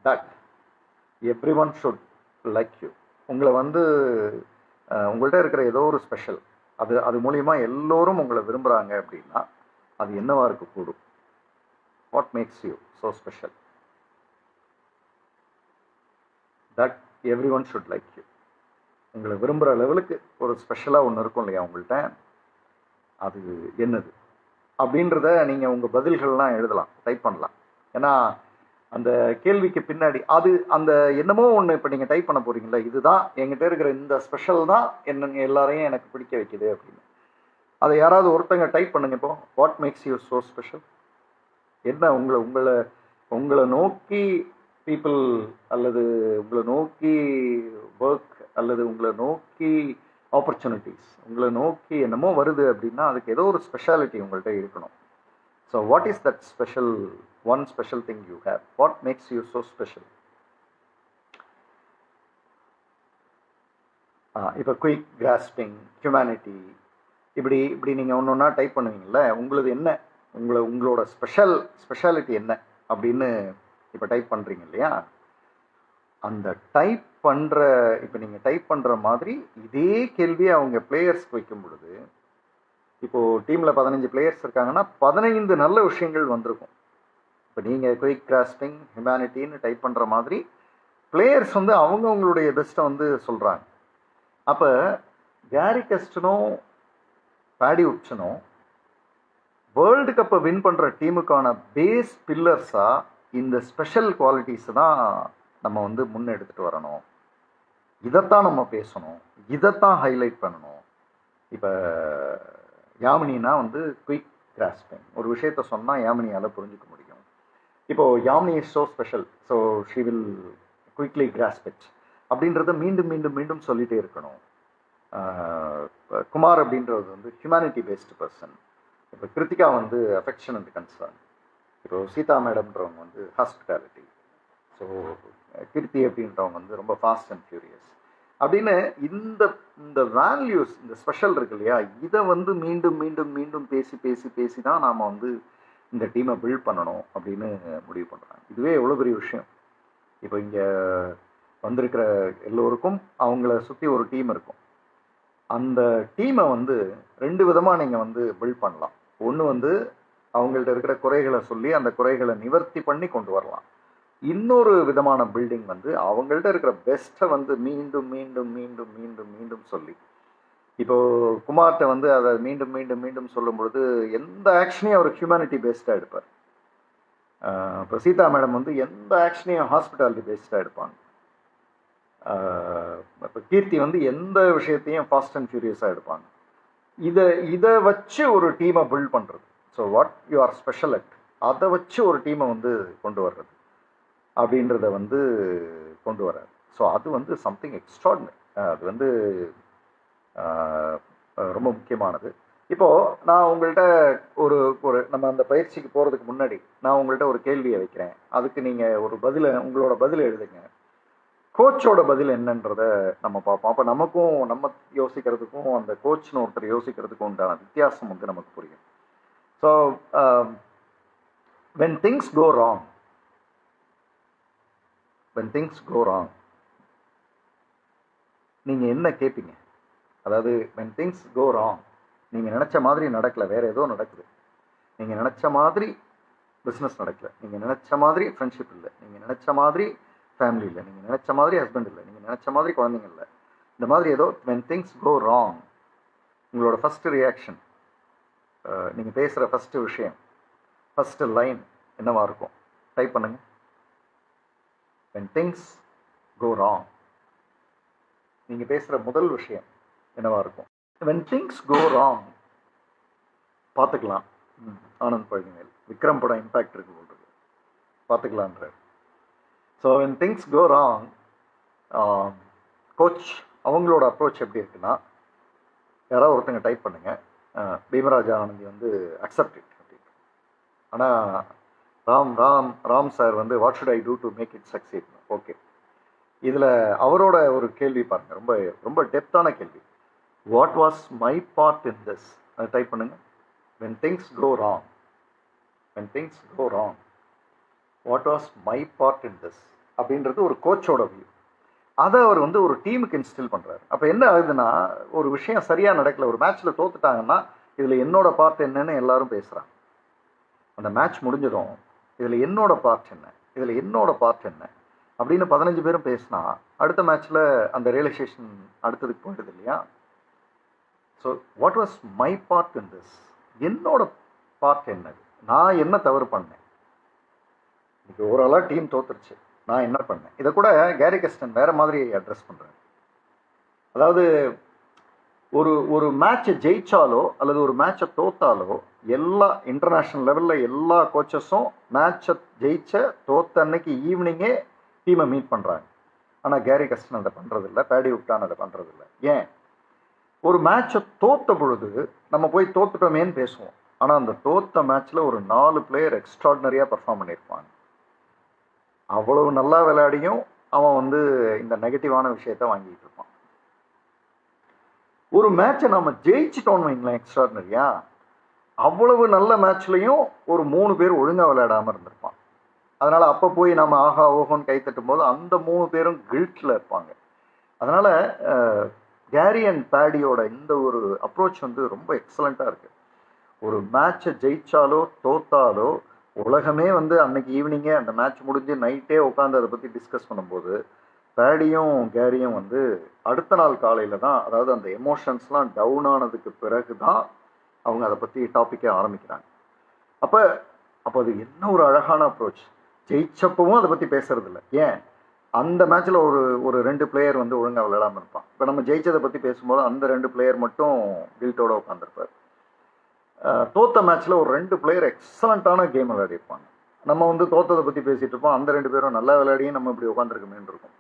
that everyone should like you. உங்களை வந்து உங்கள்கிட்ட இருக்கிற ஏதோ ஒரு ஸ்பெஷல், அது மூலிமா எல்லோரும் உங்களை விரும்புகிறாங்க அப்படின்னா அது என்னவா இருக்கக்கூடும்? What makes you so special that everyone should like you. உங்களை விரும்புகிற லெவலுக்கு ஒரு ஸ்பெஷலாக ஒன்று இருக்கும் இல்லையா உங்கள்கிட்ட, அது என்னது அப்படின்றத நீங்கள் உங்கள் பதில்கள்லாம் எழுதலாம், டைப் பண்ணலாம். ஏன்னா அந்த கேள்விக்கு பின்னாடி அந்த என்னமோ ஒன்று இப்போ நீங்கள் டைப் பண்ண போகிறீங்களா, இதுதான் என்கிட்ட இருக்கிற இந்த ஸ்பெஷல் தான் எல்லாரையும் எனக்கு பிடிக்க வைக்குது அப்படின்னு. அதை யாராவது ஒருத்தங்க டைப் பண்ணுங்க இப்போ. What makes you so special, என்ன உங்களை நோக்கி பீப்புள், அல்லது உங்களை நோக்கி ஒர்க், அல்லது உங்களை நோக்கி ஆப்பர்ச்சுனிட்டிஸ், உங்களை நோக்கி என்னமோ வருது அப்படின்னா அதுக்கு ஏதோ ஒரு ஸ்பெஷாலிட்டி உங்கள்கிட்ட இருக்கணும். So what is that special, one special thing you have, what makes you so special. இப்போ குயிக் கிராஸ்பிங், ஹியூமனிட்டி, இப்படி நீங்கள் ஒன்று ஒன்றா டைப் பண்ணுவீங்கள்ல, உங்களது என்ன, உங்களோட ஸ்பெஷாலிட்டி என்ன அப்படின்னு இப்போ டைப் பண்ணுறீங்க இல்லையா. அந்த டைப் பண்ணுற இப்போ நீங்கள் டைப் பண்ணுற மாதிரி இதே கேள்வியை அவங்க பிளேயர்ஸ்க்கு வைக்கும் பொழுது, இப்போது டீமில் 15 பிளேயர்ஸ் இருக்காங்கன்னா 15 நல்ல விஷயங்கள் வந்திருக்கும். இப்போ நீங்கள் குயிக் கிராஸ்பிங், ஹியூமனிட்டின்னு டைப் பண்ணுற மாதிரி பிளேயர்ஸ் வந்து அவங்களுடைய பெஸ்ட்டை வந்து சொல்கிறாங்க. அப்போ கேரி கெஸ்டனும் பேடி உட்சனும் வேர்ல்டு கப்பை வின் பண்ணுற டீமுக்கான பேஸ் பில்லர்ஸாக இந்த ஸ்பெஷல் குவாலிட்டிஸை தான் நம்ம வந்து முன்னெடுத்துட்டு வரணும். இதைத்தான் நம்ம பேசணும், இதைத்தான் ஹைலைட் பண்ணணும். இப்போ யாமினினா வந்து குயிக் கிராஸ்பிங், ஒரு விஷயத்த சொன்னால் யாமினியால் புரிஞ்சுக்க முடியும். இப்போது Yamini is so special, so she will quickly grass it அப்படின்றத மீண்டும் மீண்டும் மீண்டும் சொல்லிகிட்டே இருக்கணும். குமார் அப்படின்றது வந்து ஹியூமனிட்டி பேஸ்டு பர்சன். இப்போ கிருத்திகா வந்து அஃபெக்ஷன் அண்ட் கன்சர்ன். இப்போ சீதா மேடம்ன்றவங்க வந்து ஹாஸ்பிட்டாலிட்டி. ஸோ கீர்த்தி அப்படின்றவங்க வந்து ரொம்ப ஃபாஸ்ட் அண்ட் ஃபியூரியஸ் அப்படின்னு இந்த இந்த வேல்யூஸ், இந்த ஸ்பெஷல் இருக்கு இல்லையா, இதை வந்து மீண்டும் மீண்டும் மீண்டும் பேசி பேசி பேசி தான் நாம் வந்து இந்த டீமை பில்ட் பண்ணணும் அப்படின்னு முடிவு பண்ணுறாங்க. இதுவே எவ்வளோ பெரிய விஷயம். இப்போ இங்கே வந்திருக்கிற எல்லோருக்கும் அவங்கள சுற்றி ஒரு டீம் இருக்கும். அந்த டீமை வந்து 2 விதமாக நீங்கள் வந்து பில்ட் பண்ணலாம். ஒன்று வந்து அவங்கள்ட்ட இருக்கிற குறைகளை சொல்லி அந்த குறைகளை நிவர்த்தி பண்ணி கொண்டு வரலாம். இன்னொரு விதமான பில்டிங் வந்து அவங்கள்ட்ட இருக்கிற பெஸ்ட்டை வந்து மீண்டும் மீண்டும் மீண்டும் மீண்டும் மீண்டும் சொல்லி, இப்போது குமார்கிட்ட வந்து அதை மீண்டும் மீண்டும் மீண்டும் சொல்லும் பொழுது எந்த ஆக்ஷனையும் அவர் ஹியூமனிட்டி பேஸ்டாக எடுப்பார். இப்போ சீதா மேடம் வந்து எந்த ஆக்ஷனையும் ஹாஸ்பிட்டாலிட்டி பேஸ்டாக எடுப்பாங்க. இப்போ கீர்த்தி வந்து எந்த விஷயத்தையும் ஃபாஸ்ட் அண்ட் ஃபியூரியஸாக எடுப்பாங்க. இதை வச்சு ஒரு டீமை பில்ட் பண்ணுறது. So what you are special at, அதை வச்சு ஒரு டீமை வந்து கொண்டு வர்றது அப்படின்றத வந்து கொண்டு வர்றாரு. ஸோ அது வந்து சம்திங் எக்ஸ்ட்ராடினரி. அது வந்து ரொம்ப முக்கியமானது. இப்போது நான் உங்கள்கிட்ட ஒரு ஒரு நம்ம அந்த பயிற்சிக்கு போகிறதுக்கு முன்னாடி நான் உங்கள்கிட்ட ஒரு கேள்வியை வைக்கிறேன். அதுக்கு நீங்கள் ஒரு பதிலை, உங்களோட பதிலை எழுதுங்க. கோச்சோட பதில் என்னன்றதை நம்ம பார்ப்போம். அப்போ நமக்கும் நம்ம யோசிக்கிறதுக்கும் அந்த கோச்னு ஒருத்தர் யோசிக்கிறதுக்கும் உண்டான வித்தியாசம் வந்து நமக்கு புரியும். So when things go wrong, நீங்கள் என்ன கேட்பீங்க? அதாவது when things go wrong, நீங்கள் நினச்ச மாதிரி நடக்கலை, வேறு ஏதோ நடக்குது. நீங்கள் நினச்ச மாதிரி பிஸ்னஸ் நடக்கலை, நீங்கள் நினச்ச மாதிரி ஃப்ரெண்ட்ஷிப் இல்லை, நீங்கள் நினச்ச மாதிரி ஃபேமிலி இல்லை, நீங்கள் நினச்ச மாதிரி ஹஸ்பண்ட் இல்லை, நீங்கள் நினச்ச மாதிரி குழந்தைங்க இல்லை, இந்த மாதிரி ஏதோ when things go wrong, உங்களோட ஃபஸ்ட்டு ரியாக்ஷன், நீங்கள் பேசுகிற ஃபஸ்ட்டு விஷயம், ஃபஸ்ட்டு லைன் என்னவாக இருக்கும்? டைப் பண்ணுங்கள். when things go wrong, நீங்கள் பேசுகிற முதல் விஷயம் என்னவாக இருக்கும்? when things go wrong, பார்த்துக்கலாம். ஆனந்த் பழனிவேல் விக்ரம் படம் இம்பேக்ட் இருக்கு போன்றது, பார்த்துக்கலான்றார். So when things go wrong, coach அவங்களோட அப்ரோச் எப்படி இருக்குன்னா, யாராவது ஒருத்தங்க டைப் பண்ணுங்கள், பீமராஜ் ஆனந்தி வந்து அக்செப்ட் இட் அப்படின்னு. ஆனால் ராம் சார் வந்து what should I do to make it succeed? Okay, இதில் அவரோட ஒரு கேள்வி பாருங்கள், ரொம்ப ரொம்ப டெப்த்தான கேள்வி. What was my part in this? அதை டைப் பண்ணுங்கள். when things go wrong, what was my part in this அப்படின்றது ஒரு கோச்சோட வியூ. அதை அவர் வந்து ஒரு டீமுக்கு இன்ஸ்டில் பண்ணுறாரு. அப்போ என்ன ஆகுதுன்னா, ஒரு விஷயம் சரியாக நடக்கலை, ஒரு மேட்ச்சில் தோத்துட்டாங்கன்னா இதில் என்னோட பார்ட் என்னன்னு எல்லாரும் பேசுகிறாங்க. அந்த மேட்ச் முடிஞ்சதும் இதில் என்னோட பார்ட் என்ன, இதில் என்னோட பார்ட் என்ன அப்படின்னு 15 பேரும் பேசினா அடுத்த மேட்ச்சில் அந்த ரியலைசேஷன் அடுத்ததுக்கு போயிடுது இல்லையா? So what was my part in this, என்னோட பார்ட் என்னது, நான் என்ன தவறு பண்ணேன், இன்னைக்கு ஓவராலாக டீம் தோத்துருச்சு, நான் என்ன பண்ணேன்? இதை கூட கேரி கெஸ்டன் வேறு மாதிரி அட்ரஸ் பண்ணுறேன். அதாவது ஒரு மேட்சை ஜெயிச்சாலோ அல்லது ஒரு மேட்சை தோத்தாலோ எல்லா இன்டர்நேஷ்னல் லெவலில் எல்லா கோச்சஸும் மேட்சை ஜெயிச்ச தோத்த அன்னைக்கு ஈவினிங்கே டீமை மீட் பண்ணுறாங்க. ஆனால் கேரி கெஸ்டன் அதை பண்ணுறதில்ல, பேடி உட்டான் அதை பண்ணுறதில்ல. ஏன்? ஒரு மேட்சை தோத்த பொழுது நம்ம போய் தோத்துட்டோமேன்னு பேசுவோம். ஆனால் அந்த தோத்த மேட்ச்சில் ஒரு 4 பிளேயர் எக்ஸ்ட்ராடினரியாக பர்ஃபார்ம் பண்ணியிருப்பாங்க. அவ்வளவு நல்லா விளையாடியும் அவன் வந்து இந்த நெகட்டிவான விஷயத்த வாங்கிட்டு இருப்பான். ஒரு மேட்சை நம்ம ஜெயிச்சிட்டோன்னு வைங்களேன், எக்ஸ்ட்ராடினரியா, அவ்வளவு நல்ல மேட்ச்லையும் ஒரு 3 பேர் ஒழுங்காக விளையாடாமல் இருந்திருப்பான். அதனால் அப்போ போய் நம்ம ஆஹா ஓஹோன்னு கை தட்டும் போது அந்த 3 பேரும் கில்ட்டில் இருப்பாங்க. அதனால் கேரி அண்ட் பேடியோட இந்த ஒரு அப்ரோச் வந்து ரொம்ப எக்ஸலண்ட்டாக இருக்குது. ஒரு மேட்சை ஜெயிச்சாலோ தோத்தாலோ உலகமே வந்து அன்னைக்கு ஈவினிங்கே அந்த மேட்ச் முடிஞ்சு நைட்டே உட்காந்து அதை பற்றி டிஸ்கஸ் பண்ணும்போது பேடியும் கேரியும் வந்து அடுத்த நாள் காலையில் தான், அதாவது அந்த எமோஷன்ஸ்லாம் டவுன் ஆனதுக்கு பிறகு தான் அவங்க அதை பற்றி டாப்பிக்கே ஆரம்பிக்கிறாங்க. அப்போ அப்போ அது என்ன ஒரு அழகான அப்ரோச். ஜெயிச்சப்பவும் அதை பற்றி பேசுறது இல்லை. ஏன் அந்த மேட்ச்சில் ஒரு ஒரு 2 பிளேயர் வந்து ஒழுங்காக விளையாடாமல் இருப்பான். இப்போ நம்ம ஜெயிச்சதை பற்றி பேசும்போது அந்த 2 பிளேயர் மட்டும் கில்ட்டோட உட்காந்துருப்பார். தோத்த மேட்ச்சில் ஒரு 2 பிளேயர் எக்ஸலண்ட்டான கேம் விளையாடிருப்பாங்க. நம்ம வந்து தோத்ததை பற்றி பேசிகிட்டு இருப்போம், அந்த 2 பேரும் நல்லா விளையாடியும் நம்ம இப்படி உட்காந்துருக்கமேன்னு இருக்கும்.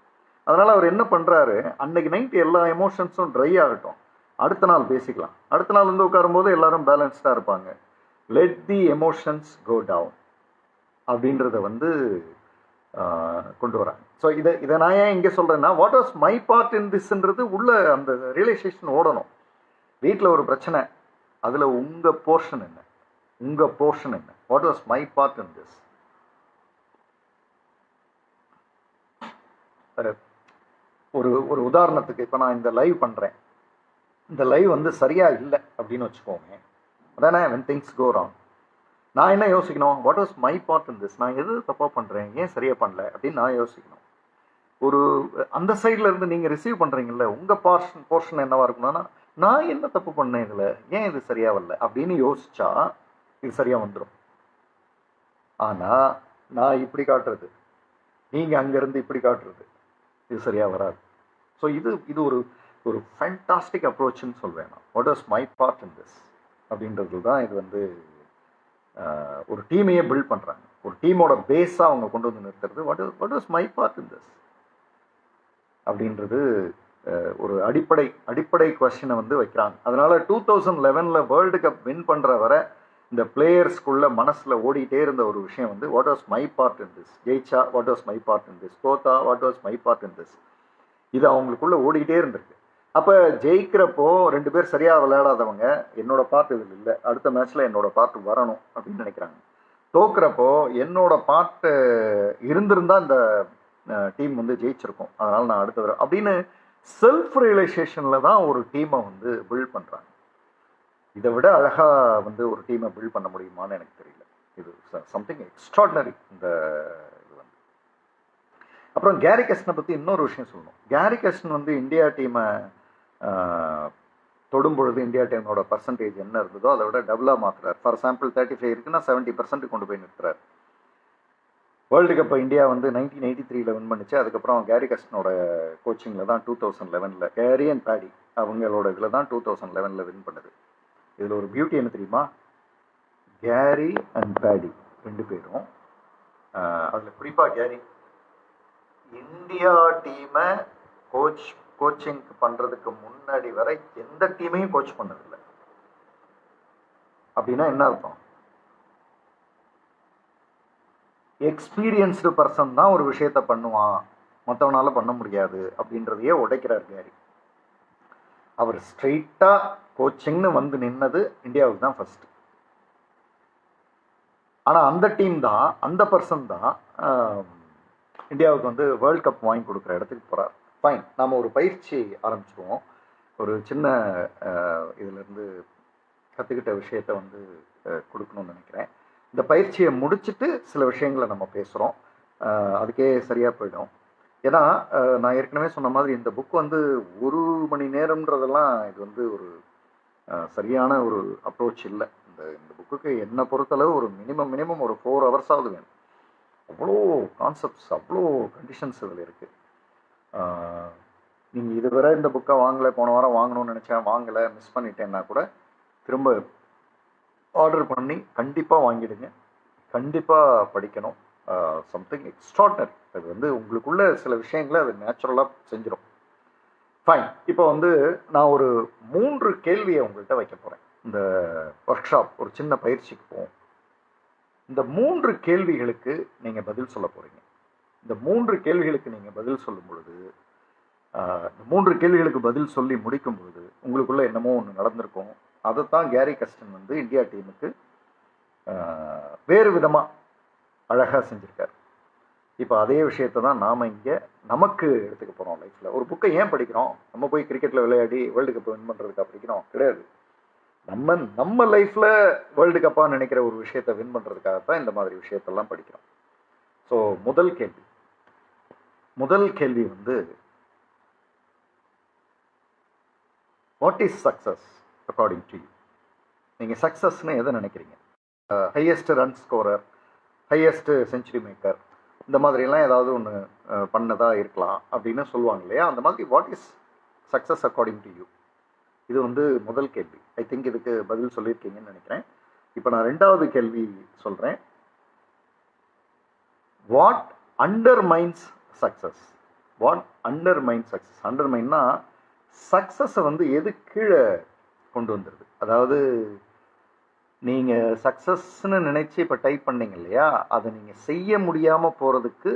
அதனால் அவர் என்ன பண்ணுறாரு, அன்னைக்கு நைட்டு எல்லா எமோஷன்ஸும் ட்ரை ஆகட்டும், அடுத்த நாள் பேசிக்கலாம். அடுத்த நாள் வந்து உட்காரும்போது எல்லாரும் பேலன்ஸ்டாக இருப்பாங்க. Let the emotions go down அப்படின்றத வந்து கொண்டு வராங்க. ஸோ இதை நான் ஏன் இங்கே சொல்கிறேன்னா, what was my part in திஸ்ன்றது உள்ள அந்த ரியலைசேஷன் ஓடணும். வீட்டில் ஒரு பிரச்சனை, அதில் உங்கள் போர்ஷன் என்ன, உங்கள் போர்ஷன் என்ன, what was my part in this. ஒரு ஒரு உதாரணத்துக்கு, இப்போ நான் இந்த லைவ் பண்ணுறேன், இந்த லைவ் வந்து சரியாக இல்லை அப்படின்னு வச்சுக்கோங்க, அதானே when things go wrong. நான் என்ன யோசிக்கணும், what was my part in this, நான் எது தப்பாக பண்ணுறேன், ஏன் சரியாக பண்ணல அப்படின்னு நான் யோசிக்கணும். ஒரு அந்த சைடில் இருந்து நீங்கள் ரிசீவ் பண்ணுறீங்கல்ல, உங்கள் போர்ஷன் என்னவா இருக்கணும்னா, நான் என்ன தப்பு பண்ணேன் இதில், ஏன் இது சரியாக வரல அப்படின்னு யோசிச்சா இது சரியாக வந்துடும். ஆனால் நான் இப்படி காட்டுறது, நீங்கள் அங்கேருந்து இப்படி காட்டுறது, இது சரியாக வராது. ஸோ இது ஒரு ஒரு ஃபேண்டாஸ்டிக் அப்ரோச்சுன்னு சொல்வேன் நான். What was my part in this அப்படின்றது தான் இது வந்து ஒரு டீமையே பில்ட் பண்ணுறாங்க. ஒரு டீமோட பேஸாக அவங்க கொண்டு வந்து நிறுத்துறது, what was my part in this அப்படின்றது ஒரு அடிப்படை கொஸ்டினை வந்து வைக்கிறாங்க. அதனால 2011 வேர்ல்டு கப் வின் பண்ணுற வரை இந்த பிளேயர்ஸ்குள்ள மனசில் ஓடிட்டே இருந்த ஒரு விஷயம் வந்து what was my part in this. ஜெயிச்சா what was my part in this, தோத்தா what was my part in this. இது அவங்களுக்குள்ள ஓடிக்கிட்டே இருந்திருக்கு. அப்போ ஜெயிக்கிறப்போ 2 பேர் சரியாக விளையாடாதவங்க, என்னோட பார்ட் இதில் இல்லை, அடுத்த மேட்ச்சில் என்னோட பார்ட் வரணும் அப்படின்னு நினைக்கிறாங்க. தோக்குறப்போ என்னோட பார்ட் இருந்திருந்தா இந்த டீம் வந்து ஜெயிச்சிருக்கும், அதனால் நான் அடுத்த அப்படின்னு செல்ஃப் ரியலைசேஷனில் தான் ஒரு டீமை வந்து பில்ட் பண்ணுறாங்க. இதை விட அழகாக வந்து ஒரு டீமை பில்ட் பண்ண முடியுமான்னு எனக்கு தெரியல. இது சம்திங் எக்ஸ்ட்ராடினரி இந்த இது வந்து. அப்புறம் கேரி கெஸ்டனை பற்றி இன்னொரு விஷயம் சொல்லணும். கேரி கெஸ்டன் வந்து இந்தியா டீமை தொடும் பொழுது இந்தியா டீமோட பர்சன்டேஜ் என்ன இருந்ததோ அதை விட டபுளாக மாற்றுறாரு. ஃபார் எக்ஸாம்பிள் 35 இருக்குன்னா 70% கொண்டு போய் நிறுத்துறாரு. வேர்ல்டு கப்பை இந்தியா வந்து 1983 வின் பண்ணிச்சு. அதுக்கப்புறம் கேரி கெஸ்டனோட கோச்சிங்கில் தான் 2011 கேரி அண்ட் பேடி அவங்களோட இதில் தான் 2011 வின் பண்ணுது. இதில் ஒரு பியூட்டி என்ன தெரியுமா, கேரி அண்ட் பேடி 2 பேரும், அதில் குறிப்பாக கேரி இந்தியா டீமை கோச்சிங் பண்ணுறதுக்கு முன்னாடி வரை எந்த டீமையும் கோச் பண்ணதில்லை. அப்படின்னா என்ன அர்த்தம், எக்ஸ்பீரியன்ஸ்டு பர்சன் தான் ஒரு விஷயத்த பண்ணுவான், மற்றவனால பண்ண முடியாது அப்படின்றதையே உடைக்கிறார் கேரி. அவர் ஸ்ட்ரெயிட்டாக கோச்சிங்னு வந்து நின்னது இந்தியாவுக்கு தான் ஃபர்ஸ்ட். ஆனால் அந்த டீம் தான், அந்த பர்சன் தான் இந்தியாவுக்கு வந்து வேர்ல்ட் கப் வாங்கி கொடுக்குற இடத்துக்கு போகிறார். ஃபைன், நாம் ஒரு பயிற்சி ஆரம்பிச்சிடுவோம். ஒரு சின்ன இதிலேருந்து கற்றுக்கிட்ட விஷயத்தை வந்து கொடுக்கணும்னு நினைக்கிறேன். இந்த பயிற்சியை முடிச்சுட்டு சில விஷயங்களை நம்ம பேசுகிறோம், அதுக்கே சரியாக போயிடும். ஏன்னா நான் ஏற்கனவே சொன்ன மாதிரி இந்த புக் வந்து 1 மணி நேரம்ன்றதெல்லாம் இது வந்து ஒரு சரியான ஒரு அப்ரோச் இல்லை. இந்த புக்குக்கு என்னை பொறுத்தளவு ஒரு மினிமம் ஒரு 4 ஹவர்ஸாவது வேணும். அவ்வளோ கான்செப்ட்ஸ், அவ்வளோ கண்டிஷன்ஸ் இதில் இருக்குது. நீங்கள் இதுவரை இந்த புக்கை வாங்கலை, போன வாரம் வாங்கணும்னு நினச்சேன், வாங்கலை, மிஸ் பண்ணிட்டேன்னா கூட திரும்ப ஆர்டர் பண்ணி கண்டிப்பாக வாங்கிடுங்க. கண்டிப்பாக படிக்கணும். Something extraordinary. அது வந்து உங்களுக்குள்ள சில விஷயங்களை அது நேச்சுரலாக செஞ்சிடும். ஃபைன், இப்போ வந்து நான் ஒரு 3 கேள்வியை உங்கள்கிட்ட வைக்க போகிறேன். இந்த ஒர்க் ஷாப் ஒரு சின்ன பயிற்சிக்கு போவோம். இந்த 3 கேள்விகளுக்கு நீங்கள் பதில் சொல்ல போகிறீங்க. இந்த 3 கேள்விகளுக்கு நீங்கள் பதில் சொல்லும் பொழுது, இந்த 3 கேள்விகளுக்கு பதில் சொல்லி முடிக்கும் பொழுது உங்களுக்குள்ள என்னமோ ஒன்று நடந்திருக்கும். அதைத்தான் கேரி கெஸ்டன் வந்து இந்தியா டீமுக்கு வேறு விதமாக அழகாக செஞ்சுருக்காரு. இப்போ அதே விஷயத்தை தான் நாம் இங்கே நமக்கு எடுத்துக்க போகிறோம். லைஃப்பில் ஒரு புக்கை ஏன் படிக்கிறோம், நம்ம போய் கிரிக்கெட்டில் விளையாடி வேர்ல்டு கப் வின் பண்ணுறதுக்காக படிக்கிறோம் கிடையாது. நம்ம லைஃப்பில் வேர்ல்டு கப்பாக நினைக்கிற ஒரு விஷயத்தை வின் பண்ணுறதுக்காக தான் இந்த மாதிரி விஷயத்தெல்லாம் படிக்கிறோம். ஸோ முதல் கேள்வி, முதல் கேள்வி வந்து, what is success according to you? நீங்கள் சக்ஸஸ்ன்னு எதை நினைக்கிறீங்க? Highest run scorer, highest century maker, இந்த மாதிரிலாம் ஏதாவது ஒன்று பண்ணதாக இருக்கலாம் அப்படின்னு சொல்லுவாங்க இல்லையா? அந்த மாதிரி what is success according to you? இது வந்து முதல் கேள்வி. ஐ திங்க் இதுக்கு பதில் சொல்லியிருக்கீங்கன்னு நினைக்கிறேன். இப்போ நான் ரெண்டாவது கேள்வி சொல்கிறேன். What undermines success? What undermine success? அண்டர்மைன்னா சக்ஸஸை வந்து எது கீழே கொண்டு வந்துடுது? அதாவது நீங்கள் சக்ஸஸ்ன்னு நினச்சி இப்போ டைப் பண்ணீங்க இல்லையா, அதை நீங்கள் செய்ய முடியாமல் போகிறதுக்கு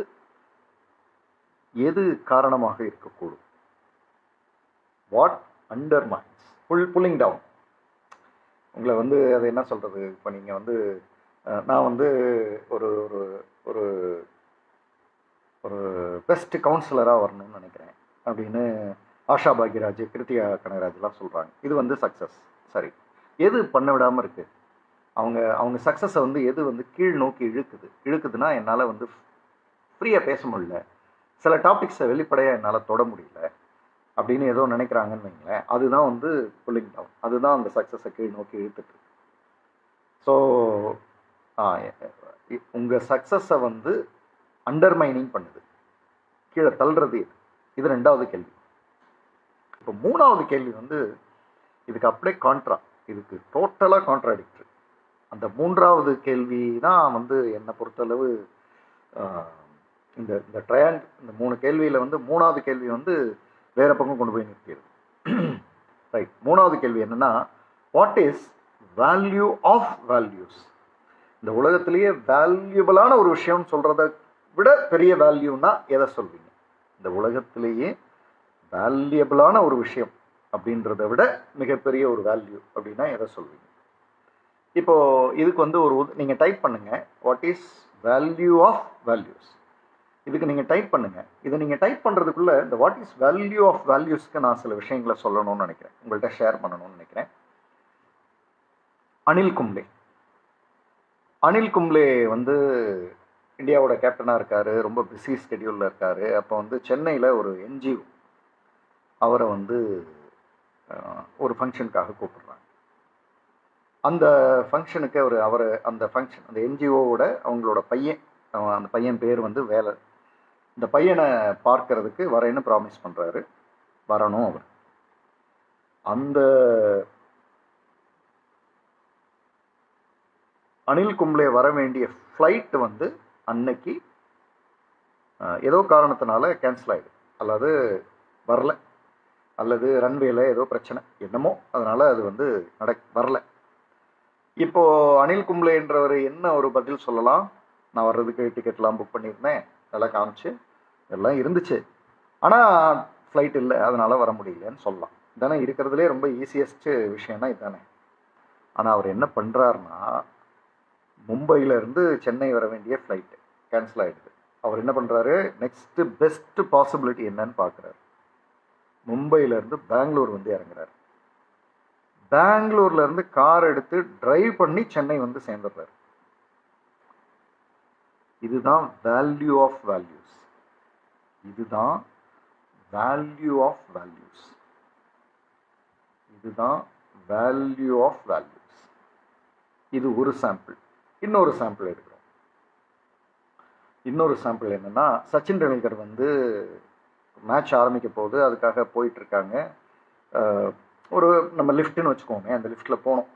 எது காரணமாக இருக்கக்கூடும்? What undermines pulling down. உங்களை வந்து அது என்ன சொல்கிறது, இப்போ நீங்கள் வந்து நான் வந்து ஒரு ஒரு ஒரு ஒரு பெஸ்ட் கவுன்சிலராக வரணும்னு நினைக்கிறேன் அப்படின்னு ஆஷா பாக்யராஜ், கிருத்திகா கனகராஜ்லாம் சொல்கிறாங்க. இது வந்து சக்ஸஸ். சரி, எது பண்ண விடாமல் இருக்குது? அவங்க சக்ஸஸை வந்து எது வந்து கீழ் நோக்கி இழுக்குதுன்னா, என்னால் வந்து ஃப்ரீயாக பேச முடியல, சில டாபிக்ஸை வெளிப்படையாக என்னால் தொட முடியல அப்படின்னு ஏதோ நினைக்கிறாங்கன்னு வைங்களேன். அதுதான் வந்து புல்லிங் டவுன். அதுதான் அந்த சக்ஸஸை கீழ் நோக்கி இழுத்துட்டு. ஸோ உங்கள் சக்ஸஸை வந்து அண்டர்மைனிங் பண்ணுது, கீழே தள்ளுறது. இது ரெண்டாவது கேள்வி. இப்போ மூணாவது கேள்வி வந்து இதுக்கு அப்படியே கான்ட்ரா, இதுக்கு டோட்டலாக கான்ட்ராடிக்டரி. அந்த மூன்றாவது கேள்வி தான் வந்து என்னை பொறுத்தளவு இந்த இந்த 3 கேள்வியில் வந்து மூணாவது கேள்வி வந்து வேற பக்கம் கொண்டு போய் நிறுத்திடுது. ரைட், மூணாவது கேள்வி என்னன்னா, what is value of values? இந்த உலகத்திலேயே வேல்யூபிளான ஒரு விஷயம்னு சொல்கிறத விட பெரிய வேல்யூன்னா எதை சொல்வீங்க? இந்த உலகத்திலேயே வேல்யூபிளான ஒரு விஷயம் அப்படின்றத விட மிகப்பெரிய ஒரு வேல்யூ அப்படின்னா எதை சொல்வீங்க? இப்போ இதுக்கு வந்து நீங்கள் டைப் பண்ணுங்க, what is value of values. இதுக்கு நீங்கள் டைப் பண்ணுங்க. இதை நீங்கள் டைப் பண்ணுறதுக்குள்ள இந்த வாட் இஸ் வேல்யூ ஆஃப் வேல்யூஸ்க்கு நான் சில விஷயங்களை சொல்லணும்னு நினைக்கிறேன், உங்கள்கிட்ட ஷேர் பண்ணணும்னு நினைக்கிறேன். அனில் கும்ப்ளே வந்து இந்தியாவோட கேப்டனாக இருக்கார், ரொம்ப பிஸி ஸ்கெடியூலில் இருக்கார். அப்போ வந்து சென்னையில் ஒரு என்ஜிஓ அவரை வந்து ஒரு ஃபங்க்ஷனுக்காக கூப்பிடுறாங்க. அந்த ஃபங்க்ஷனுக்கு அந்த என்ஜிஓவோட அவங்களோட பையன், அந்த பையன் பேர் வந்து வேலன். இந்த பையனை பார்க்கறதுக்கு வரேன்னு ப்ராமிஸ் பண்ணுறாரு. வரணும் அவர். அந்த அனில் கும்ப்ளே வர வேண்டிய ஃப்ளைட் வந்து அன்னைக்கு ஏதோ காரணத்தினால கேன்சல் ஆகிடுது, அல்லது வரல, அல்லது ரன்வேல ஏதோ பிரச்சனை என்னமோ, அதனால் அது வந்து வரல. இப்போது அனில் கும்ப்ளேன்றவர் என்ன ஒரு பதில் சொல்லலாம்? நான் வர்றதுக்கு டிக்கெட்லாம் புக் பண்ணியிருந்தேன், அதெல்லாம் காமிச்சு எல்லாம் இருந்துச்சு, ஆனால் ஃப்ளைட் இல்லை, அதனால் வர முடியலன்னு சொல்லலாம். இதானே இருக்கிறதுலே ரொம்ப ஈஸியஸ்ட்டு விஷயம்னா இதுதானே. ஆனால் அவர் என்ன பண்ணுறாருன்னா, மும்பையிலேருந்து சென்னை வர வேண்டிய ஃப்ளைட்டு கேன்சல் ஆகிடுது. அவர் என்ன பண்ணுறாரு, நெக்ஸ்ட்டு பெஸ்ட்டு பாசிபிலிட்டி என்னன்னு பார்க்குறாரு. மும்பையிலேருந்து பெங்களூர் வந்து இறங்குறாரு. பெங்களூர்லேருந்து கார் எடுத்து டிரைவ் பண்ணி சென்னை வந்து சேர்ந்துடுறாரு. இதுதான் வேல்யூ ஆஃப் வேல்யூஸ். இதுதான் வேல்யூ ஆஃப் வேல்யூஸ். இதுதான் வேல்யூ ஆஃப் வேல்யூஸ். இது ஒரு சாம்பிள். இன்னொரு சாம்பிள் எடுக்கிறோம். இன்னொரு சாம்பிள் என்னன்னா, சச்சின் டெண்டுல்கர் வந்து மேட்ச் ஆரம்பிக்க போகுது, அதுக்காக போயிட்டுருக்காங்க. ஒரு நம்ம லிஃப்ட்டுன்னு வச்சுக்கோங்க, அந்த லிஃப்ட்டில் போனோம்,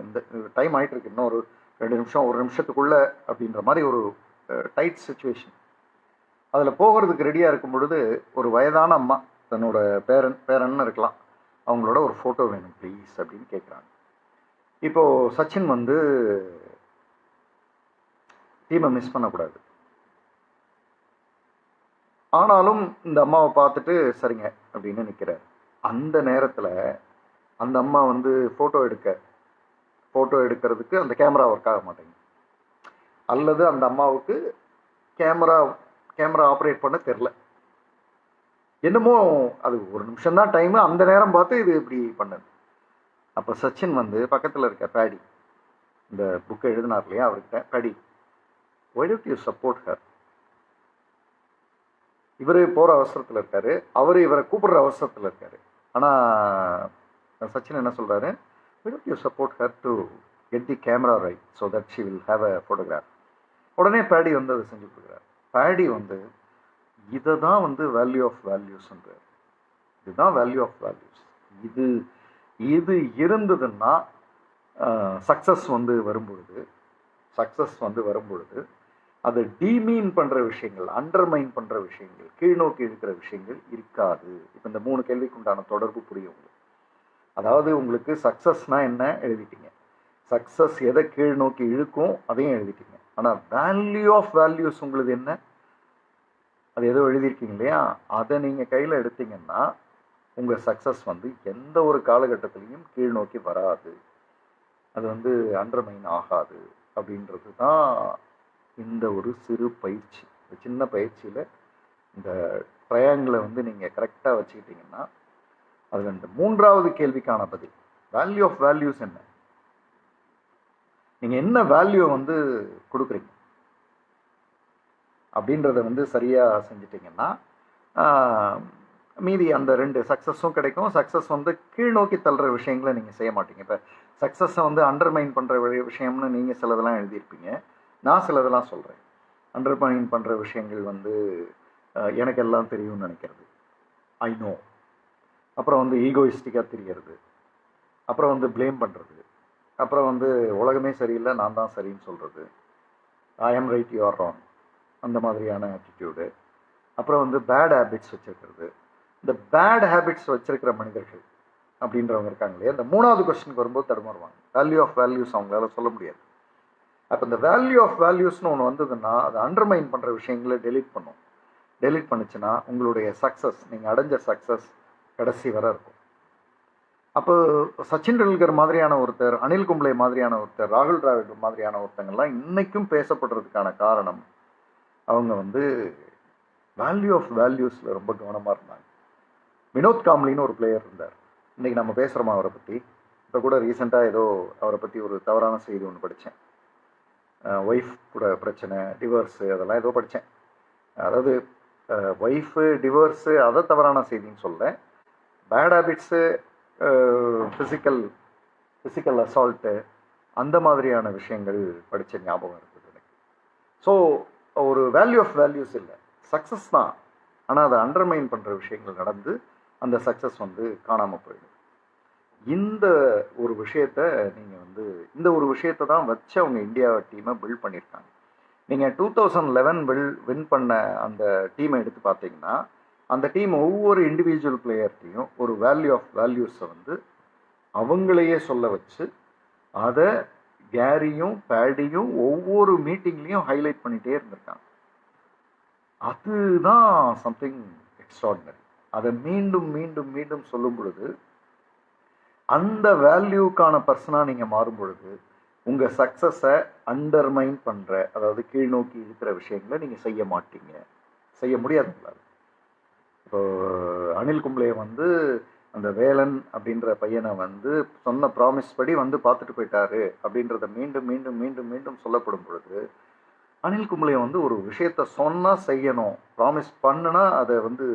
இந்த டைம் ஆகிட்டுருக்கு, இன்னும் ஒரு 2 நிமிஷம் 1 நிமிஷத்துக்குள்ளே அப்படின்ற மாதிரி ஒரு டைட் சுச்சுவேஷன். அதில் போகிறதுக்கு ரெடியாக இருக்கும் பொழுது ஒரு வயதான அம்மா தன்னோட பேரன்னு இருக்கலாம், அவங்களோட ஒரு ஃபோட்டோ வேணும் ப்ளீஸ் அப்படின்னு கேட்குறாங்க. இப்போது சச்சின் வந்து டீமை மிஸ் பண்ணக்கூடாது. ஆனாலும் இந்த அம்மாவை பார்த்துட்டு சரிங்க அப்படின்னு நிற்கிறார். அந்த நேரத்தில் அந்த அம்மா வந்து ஃபோட்டோ எடுக்கிறதுக்கு அந்த கேமரா ஒர்க் ஆக மாட்டேங்குது, அல்லது அந்த அம்மாவுக்கு கேமரா ஆப்ரேட் பண்ண தெரில, என்னமோ அது 1 நிமிஷம்தான் டைமு, அந்த நேரம் பார்த்து இது இப்படி பண்ணுது. அப்போ சச்சின் வந்து பக்கத்தில் இருக்க பேடி, இந்த புக்கை எழுதினார் இல்லையா, அவர்கிட்ட, Bedi, why don't you support her? இவர் போகிற அவசரத்தில் இருக்கார், அவர் இவரை கூப்பிடுற அவசரத்தில் இருக்கார். ஆனால் சச்சின் என்ன சொல்கிறாரு, why don't you support her to get the camera right so that she will have a photograph. உடனே பேடி வந்து அதை செஞ்சு கொடுக்குறாரு. பேடி வந்து இதை தான் வந்து வேல்யூ ஆஃப் வேல்யூஸ்ன்றார். இதுதான் வேல்யூ ஆஃப் வேல்யூஸ். இது இது இருந்ததுன்னா சக்ஸஸ் வந்து வரும்பொழுது அதை டீமீன் பண்ணுற விஷயங்கள், அண்டர்மைன் பண்ணுற விஷயங்கள், கீழ்நோக்கி இழுக்கிற விஷயங்கள் இருக்காது. இப்போ இந்த 3 கேள்விக்கு உண்டான தொடர்பு புரியும் உங்களுக்கு. அதாவது உங்களுக்கு சக்ஸஸ்னால் என்ன எழுதிட்டீங்க, சக்ஸஸ் எதை கீழ் நோக்கி இழுக்கும் அதையும் எழுதிட்டீங்க. ஆனால் வேல்யூ ஆஃப் வேல்யூஸ் உங்களுக்கு என்ன, அது எதோ எழுதியிருக்கீங்க இல்லையா, அதை நீங்கள் கையில் எடுத்தீங்கன்னா உங்கள் சக்ஸஸ் வந்து எந்த ஒரு காலகட்டத்திலையும் கீழ் நோக்கி வராது, அது வந்து அண்டர்மைன் ஆகாது. அப்படின்றது தான் இந்த ஒரு சிறு பயிற்சி. இந்த சின்ன பயிற்சியில் இந்த ட்ரையாங்கிளை வந்து நீங்கள் கரெக்டாக வச்சுக்கிட்டிங்கன்னா அது இந்த 3வது கேள்விக்கான பதில். வேல்யூ ஆஃப் வேல்யூஸ் என்ன, நீங்கள் என்ன வேல்யூ வந்து கொடுக்குறீங்க அப்படின்றத வந்து சரியாக செஞ்சிட்டிங்கன்னா மீதி அந்த 2 சக்ஸஸும் கிடைக்கும். சக்ஸஸ் வந்து கீழ் நோக்கி தள்ளுற விஷயங்களை நீங்கள் செய்ய மாட்டீங்க. இப்போ சக்ஸஸை வந்து அண்டர்மைன் பண்ணுற விஷயம்னு நீங்கள் சிலதெல்லாம் எழுதியிருப்பீங்க, நான் சிலதெல்லாம் சொல்கிறேன். அண்டர்மைன் பண்ணுற விஷயங்கள் வந்து எனக்கு எல்லாம் தெரியும்னு நினைக்கிறது, ஐ நோ. அப்புறம் வந்து ஈகோயிஸ்டிக்காக தெரியறது, அப்புறம் வந்து ப்ளேம் பண்ணுறது, அப்புறம் வந்து உலகமே சரியில்லை நான் தான் சரின்னு சொல்கிறது, ஐ ஆம் ரைட் யூ ஆர் ராங், அந்த மாதிரியான ஆட்டிடியூடு. அப்புறம் வந்து பேட் ஹேபிட்ஸ் வச்சுருக்கிறது. இந்த பேட் ஹேபிட்ஸ் வச்சுருக்கிற மனிதர்கள் அப்படின்றவங்க இருக்காங்க இல்லையா, இந்த 3வது கொஸ்டினுக்கு வரும்போது தடுமாறுவாங்க. வேல்யூ ஆஃப் வேல்யூஸ் அவங்களால சொல்ல முடியாது. அப்போ இந்த வேல்யூ ஆஃப் வேல்யூஸ்னு ஒன்று வந்ததுன்னா அது அண்டர்மைன் பண்ணுற விஷயங்களை டெலீட் பண்ணும். டெலீட் பண்ணுச்சுன்னா உங்களுடைய சக்ஸஸ், நீங்கள் அடைஞ்ச சக்ஸஸ் கடைசி வர இருக்கும். அப்போ சச்சின் டெண்டுல்கர் மாதிரியான ஒருத்தர், அனில் கும்ப்ளே மாதிரியான ஒருத்தர், ராகுல் டிராவிட் மாதிரியான ஒருத்தங்கள்லாம் இன்னைக்கும் பேசப்படுறதுக்கான காரணம் அவங்க வந்து வேல்யூ ஆஃப் வேல்யூஸில் ரொம்ப கவனமாக இருந்தாங்க. வினோத் காம்லின்னு ஒரு பிளேயர் இருந்தார். இன்றைக்கி நம்ம பேசுகிறோமா அவரை பற்றி? இப்போ கூட ரீசெண்டாக ஏதோ அவரை பற்றி ஒரு தவறான செய்தி ஒன்று படித்தேன். ஒய்ஃப் கூட பிரச்சனை, டிவோர்ஸு, அதெல்லாம் ஏதோ படித்தேன். அதாவது ஒய்ஃபு, டிவோர்ஸு அதை தவறான செய்தின்னு சொல்ல, பேட் ஹேபிட்ஸு, ஃபிசிக்கல் அசால்ட்டு, அந்த மாதிரியான விஷயங்கள் படித்த ஞாபகம் இருக்குது எனக்கு. ஸோ ஒரு வேல்யூ ஆஃப் வேல்யூஸ் இல்லை, சக்ஸஸ் தான். ஆனால் அதை அண்டர்மைன் பண்ணுற விஷயங்கள் நடந்து அந்த சக்ஸஸ் வந்து காணாமல் போயிடும். இந்த ஒரு விஷயத்தை நீங்கள் வந்து இந்த ஒரு விஷயத்தை தான் வச்சு அவங்க இந்தியா டீமை பில்ட் பண்ணியிருக்காங்க. நீங்கள் 2011 வின் பண்ண அந்த டீமை எடுத்து பார்த்தீங்கன்னா அந்த டீம் ஒவ்வொரு இண்டிவிஜுவல் பிளேயர்ட்டையும் ஒரு வேல்யூ ஆஃப் வேல்யூஸை வந்து அவங்களையே சொல்ல வச்சு அதை கேரியும் பேடியும் ஒவ்வொரு மீட்டிங்லேயும் ஹைலைட் பண்ணிகிட்டே இருந்திருக்காங்க. அதுதான் சம்திங் எக்ஸ்ட்ராடினரி. அதை மீண்டும் மீண்டும் மீண்டும் சொல்லும் பொழுது அந்த வேல்யூக்கான பர்சனாக நீங்கள் மாறும் பொழுது உங்கள் சக்ஸஸை அண்டர்மைன் பண்ணுற, அதாவது கீழ்நோக்கி இருக்கிற விஷயங்களை நீங்கள் செய்ய மாட்டீங்க, செய்ய முடியாதுங்களா? இப்போ அனில் கும்ப்ளே வந்து அந்த வேலன் அப்படின்ற பையனை வந்து சொன்ன ப்ராமிஸ் படி வந்து பார்த்துட்டு போயிட்டாரு அப்படின்றத மீண்டும் மீண்டும் மீண்டும் மீண்டும் சொல்லப்படும் பொழுது அனில் கும்ப்ளே வந்து ஒரு விஷயத்த சொன்னால் செய்யணும், ப்ராமிஸ் பண்ணுனா அதை வந்து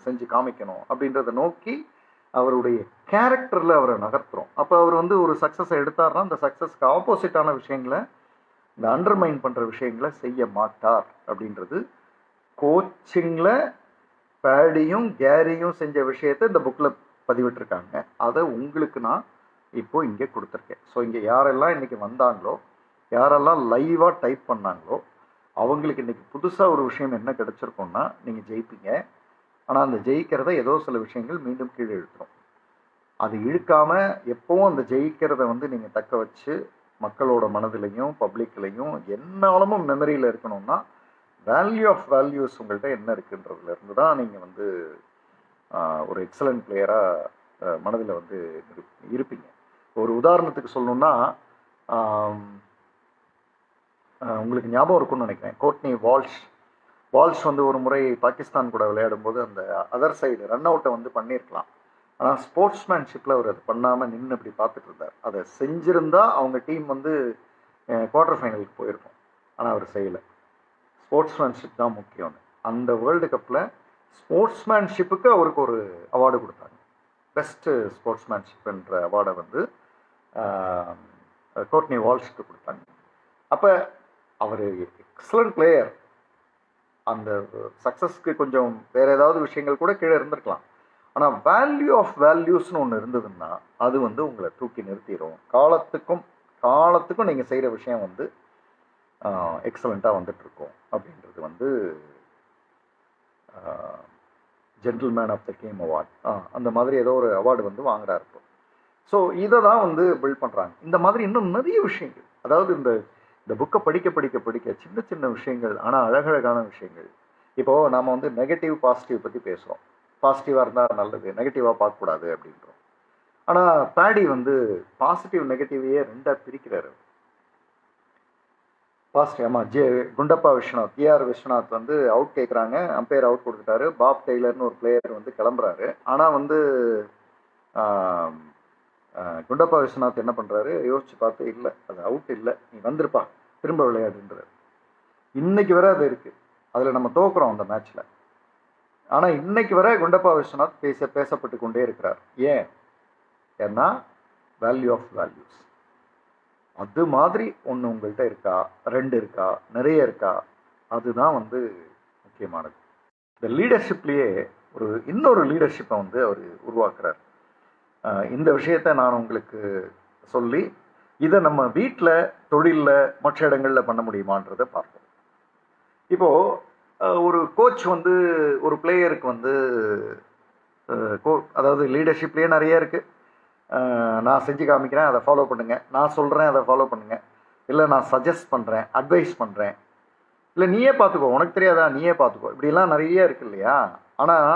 செஞ்சு காமிக்கணும் அப்படின்றத நோக்கி அவருடைய கேரக்டரில் அவரை நகர்த்துறோம். அப்போ அவர் வந்து ஒரு சக்ஸஸை எடுத்தார்னா அந்த சக்ஸஸ்க்கு ஆப்போசிட்டான விஷயங்களை, இந்த அண்டர்மைன் பண்ணுற விஷயங்களை செய்ய மாட்டார் அப்படின்றது கோச்சிங்கில் பேடியும் கேரியும் செஞ்ச விஷயத்தை இந்த புக்கில் பதிவிட்டிருக்காங்க. அதை உங்களுக்கு நான் இப்போ இங்கே கொடுத்துருக்கேன். ஸோ இங்கே யாரெல்லாம் இன்றைக்கி வந்தாங்களோ, யாரெல்லாம் லைவாக டைப் பண்ணாங்களோ அவங்களுக்கு இன்றைக்கி புதுசாக ஒரு விஷயம் என்ன கிடச்சிருக்கோன்னா, நீங்கள் ஜெயிப்பீங்க. ஆனால் அந்த ஜெயிக்கிறத ஏதோ சில விஷயங்கள் மீண்டும் கீழே இழுத்துரும். அது இழுக்காமல் எப்போவும் அந்த ஜெயிக்கிறத வந்து நீங்கள் தக்க வச்சு மக்களோட மனதிலையும் பப்ளிக்லையும் என்னாலும் மெமரியில் இருக்கணும்னா வேல்யூ ஆஃப் வேல்யூஸ் உங்கள்கிட்ட என்ன இருக்குன்றதுலேருந்து தான் நீங்கள் வந்து ஒரு எக்ஸலண்ட் பிளேயராக மனதில் வந்து இருப்பீங்க. ஒரு உதாரணத்துக்கு சொல்லணுன்னா, உங்களுக்கு ஞாபகம் இருக்கும்னு நினைக்கிறேன், கோர்ட்னி வால்ஷ் வந்து ஒரு முறை பாகிஸ்தான் கூட விளையாடும்போது அந்த அதர் சைடு ரன் அவுட்டை வந்து பண்ணியிருக்கலாம். ஆனால் ஸ்போர்ட்ஸ்மேன்ஷிப்பில் அவர் அது பண்ணாமல் நின்று இப்படி பார்த்துட்டு இருந்தார். அதை செஞ்சுருந்தா அவங்க டீம் வந்து குவார்டர் ஃபைனலுக்கு போயிருக்கும். ஆனால் அவர் செய்யலை. ஸ்போர்ட்ஸ்மேன்ஷிப் தான் முக்கியம்னு. அந்த வேர்ல்டு கப்பில் ஸ்போர்ட்ஸ்மேன்ஷிப்புக்கு அவருக்கு ஒரு அவார்டு கொடுத்தாங்க. பெஸ்ட்டு ஸ்போர்ட்ஸ்மேன்ஷிப்ன்ற அவார்டை வந்து கோர்ட்னி வால்ஷ்க்கு கொடுத்தாங்க. அப்போ அவர் எக்ஸலண்ட் பிளேயர். அந்த சக்ஸஸ்க்கு கொஞ்சம் வேறு ஏதாவது விஷயங்கள் கூட கீழே இருந்திருக்கலாம். ஆனால் வேல்யூ ஆஃப் வேல்யூஸ்னு ஒன்று இருந்ததுன்னா அது வந்து உங்களை தூக்கி நிறுத்திடும். காலத்துக்கும் நீங்கள் செய்கிற விஷயம் வந்து எக்ஸலண்ட்டாக வந்துட்டுருக்கும் அப்படின்றது வந்து gentleman of the game award அந்த மாதிரி ஏதோ ஒரு அவார்டு வந்து வாங்குறாரு இப்போ. ஸோ இதை தான் வந்து பில்ட் பண்ணுறாங்க. இந்த மாதிரி இன்னும் நிறைய விஷயங்கள், அதாவது இந்த புக்கை படிக்க சின்ன சின்ன விஷயங்கள், ஆனால் அழகழகான விஷயங்கள். இப்போது நாம் வந்து நெகட்டிவ் பாசிட்டிவ் பற்றி பேசுகிறோம். பாசிட்டிவாக இருந்தால் நல்லது, நெகட்டிவாக பார்க்கக்கூடாது அப்படின்றோம். ஆனால் பேடி வந்து பாசிட்டிவ் நெகட்டிவையே ரெண்டாக பிரிக்கிறாரு. பாசிட்டிவ், ஆமாம், குண்டப்பா விஸ்வநாத், ஏஆர் விஸ்வநாத் வந்து அவுட் கேட்குறாங்க, அம்பையர் அவுட் கொடுத்துட்டாரு. பாப் டெய்லர்னு ஒரு பிளேயர் வந்து கிளம்புறாரு. ஆனால் வந்து குண்டப்பா விஸ்வநாத் என்ன பண்ணுறாரு, யோசிச்சு பார்த்து, இல்லை அது அவுட் இல்லை, நீ வந்திருப்பா, திரும்ப விளையாடுன்றார். இன்னைக்கு வரை அது இருக்குது. அதில் நம்ம தோக்குறோம் அந்த மேட்ச்சில். ஆனால் இன்னைக்கு வரை குண்டப்பா விஸ்வநாத் பேசப்பட்டு கொண்டே இருக்கிறார். ஏன்னா வேல்யூ ஆஃப் வேல்யூஸ். அது மாதிரி ஒன்று உங்கள்கிட்ட இருக்கா, 2 இருக்கா, நிறைய இருக்கா, அதுதான் வந்து முக்கியமானது. இந்த லீடர்ஷிப்லேயே இன்னொரு லீடர்ஷிப்பை வந்து அவர் உருவாக்குறார். இந்த விஷயத்தை நான் உங்களுக்கு சொல்லி இதை நம்ம வீட்டில், தொழிலில், மற்ற இடங்களில் பண்ண முடியுமான்றதை பார்ப்போம். இப்போது ஒரு கோச் வந்து ஒரு பிளேயருக்கு வந்து அதாவது லீடர்ஷிப்லேயே நிறைய இருக்குது. நான் செஞ்சு காமிக்கிறேன், அதை ஃபாலோ பண்ணுங்கள், நான் சொல்கிறேன், அதை ஃபாலோ பண்ணுங்கள், இல்லை நான் சஜஸ்ட் பண்ணுறேன், அட்வைஸ் பண்ணுறேன், இல்லை நீயே பார்த்துக்கோ, உனக்கு தெரியாதா நீயே பார்த்துக்கோ, இப்படிலாம் நிறைய இருக்கு இல்லையா. ஆனால்